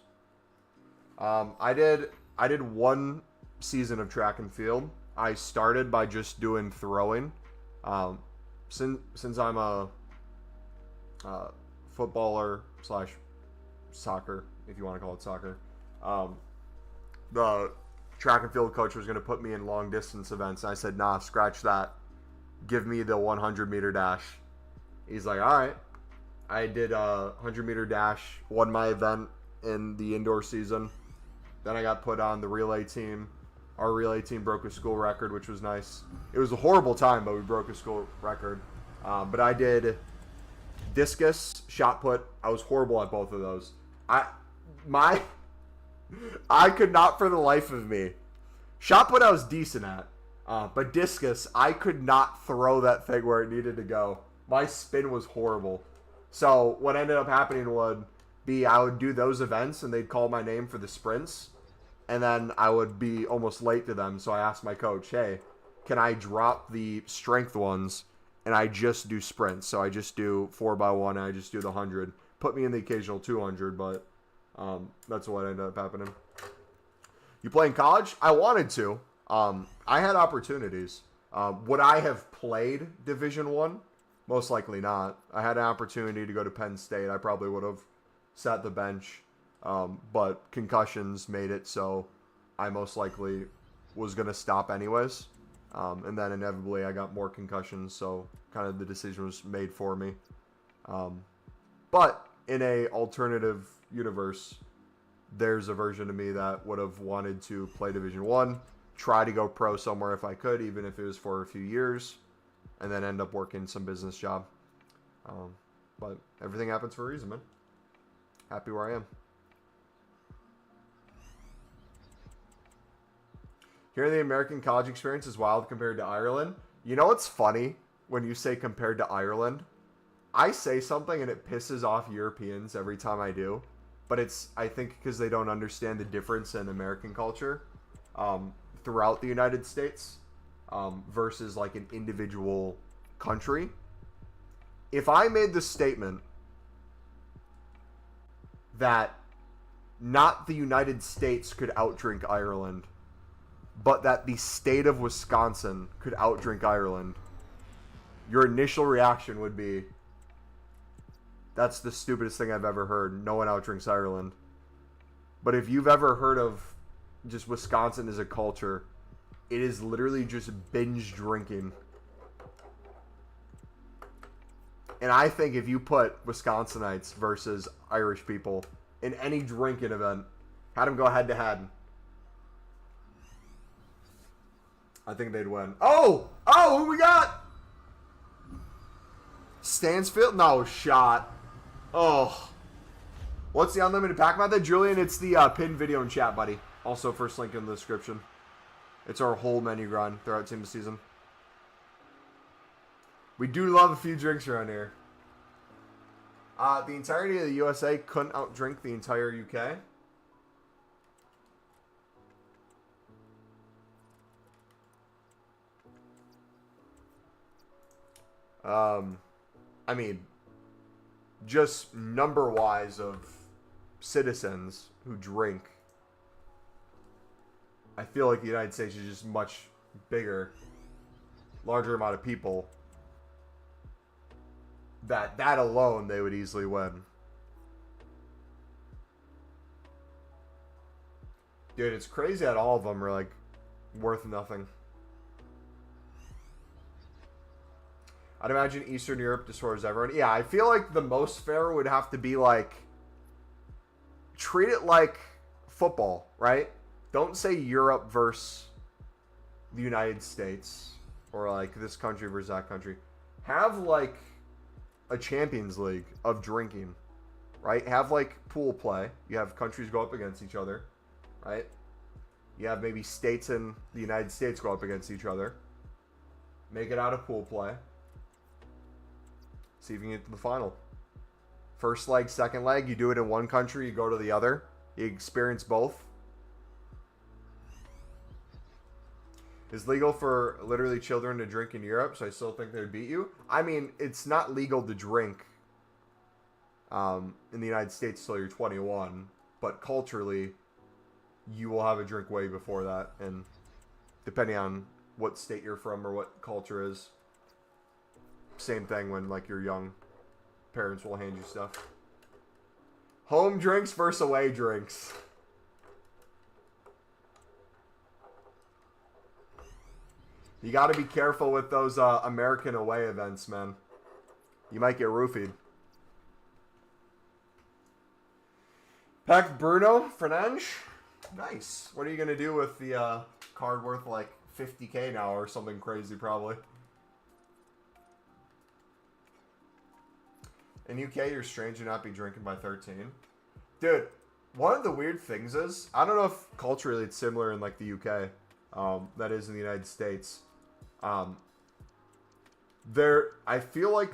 I did one season of track and field. I started by just doing throwing. Since I'm a footballer slash soccer, if you want to call it soccer, the track and field coach was going to put me in long distance events. And I said, nah, scratch that. Give me the 100-meter dash. He's like, all right. I did a 100-meter dash, won my event in the indoor season. Then I got put on the relay team. Our relay team broke a school record, which was nice. It was a horrible time, but we broke a school record. But I did discus, shot put. I was horrible at both of those. I could not for the life of me. Shot put I was decent at. But discus, I could not throw that thing where it needed to go. My spin was horrible. So what ended up happening would be I would do those events and they'd call my name for the sprints. And then I would be almost late to them. So I asked my coach, hey, can I drop the strength ones and I just do sprints? So I just do 4x1 and I just do the 100. Put me in the occasional 200, but that's what ended up happening. You play in college? I wanted to. I had opportunities. Would I have played Division I? Most likely not. I had an opportunity to go to Penn State. I probably would have sat the bench. But concussions made it so I most likely was going to stop anyways. And then inevitably I got more concussions, so kind of the decision was made for me. But in a alternative universe, there's a version of me that would have wanted to play Division I, try to go pro somewhere if I could, even if it was for a few years, and then end up working some business job. But everything happens for a reason, man. Happy where I am. Hearing the American college experience is wild compared to Ireland. You know what's funny when you say compared to Ireland? I say something and it pisses off Europeans every time I do. But it's, I think, because they don't understand the difference in American culture throughout the United States versus like an individual country. If I made the statement that not the United States could outdrink Ireland, but that the state of Wisconsin could outdrink Ireland, your initial reaction would be, that's the stupidest thing I've ever heard. No one outdrinks Ireland. But if you've ever heard of just Wisconsin as a culture, it is literally just binge drinking. And I think if you put Wisconsinites versus Irish people, in any drinking event. Had them go head-to-head. I think they'd win. Oh! Oh, who we got? Stansfield? No, shot. Oh. What's the unlimited pack method? Julian, it's the pinned video in chat, buddy. Also, first link in the description. It's our whole menu run throughout Team of the Season. We do love a few drinks around here. The entirety of the USA couldn't outdrink the entire UK. I mean, just number-wise of citizens who drink, I feel like the United States is just much bigger, larger amount of people. That alone, they would easily win. Dude, it's crazy that all of them are, like, worth nothing. I'd imagine Eastern Europe destroys everyone. Yeah, I feel like the most fair would have to be, like, treat it like football, right? Don't say Europe versus the United States or, like, this country versus that country. Have, like, a Champions League of drinking, right? Have, like, pool play. You have countries go up against each other, right? You have maybe states in the United States go up against each other. Make it out of pool play. See if you can get to the final. First leg, second leg, you do it in one country, you go to the other. You experience both. It's legal for literally children to drink in Europe, so I still think they would beat you. I mean, it's not legal to drink in the United States until you're 21, but culturally, you will have a drink way before that, and depending on what state you're from or what culture is. Same thing when, like, you're young. Parents will hand you stuff. Home drinks versus away drinks. You got to be careful with those American away events, man. You might get roofied. Packed Bruno Fernandes. Nice. What are you going to do with the card worth like 50K now or something crazy probably? In UK, you're strange to not be drinking by 13. Dude, one of the weird things is, I don't know if culturally it's similar in like the UK, that is in the United States. I feel like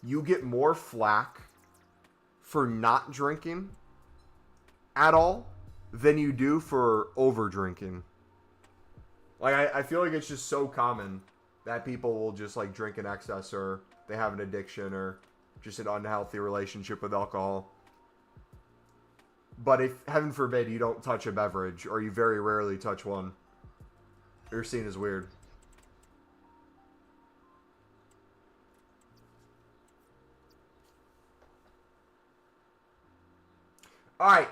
you get more flack for not drinking at all than you do for over drinking. Like, I feel like it's just so common that people will just like drink in excess, or they have an addiction, or just an unhealthy relationship with alcohol. But if, heaven forbid, you don't touch a beverage, or you very rarely touch one, you're seen as weird. Alright,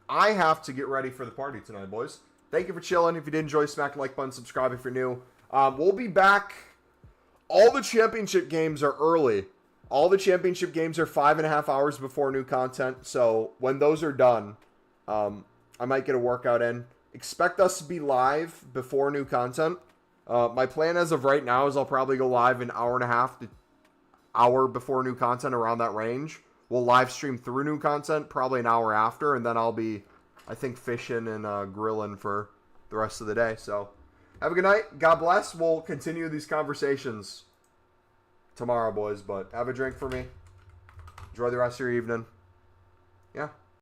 I have to get ready for the party tonight, boys. Thank you for chilling. If you did enjoy, smack the like button, subscribe if you're new. We'll be back. All the championship games are early. All the championship games are 5.5 hours before new content. So when those are done, I might get a workout in. Expect us to be live before new content. My plan as of right now is I'll probably go live an hour and a half to hour before new content, around that range. We'll live stream through new content probably an hour after, and then I'll be, I think, fishing and grilling for the rest of the day. So have a good night. God bless. We'll continue these conversations tomorrow, boys, but have a drink for me. Enjoy the rest of your evening. Yeah.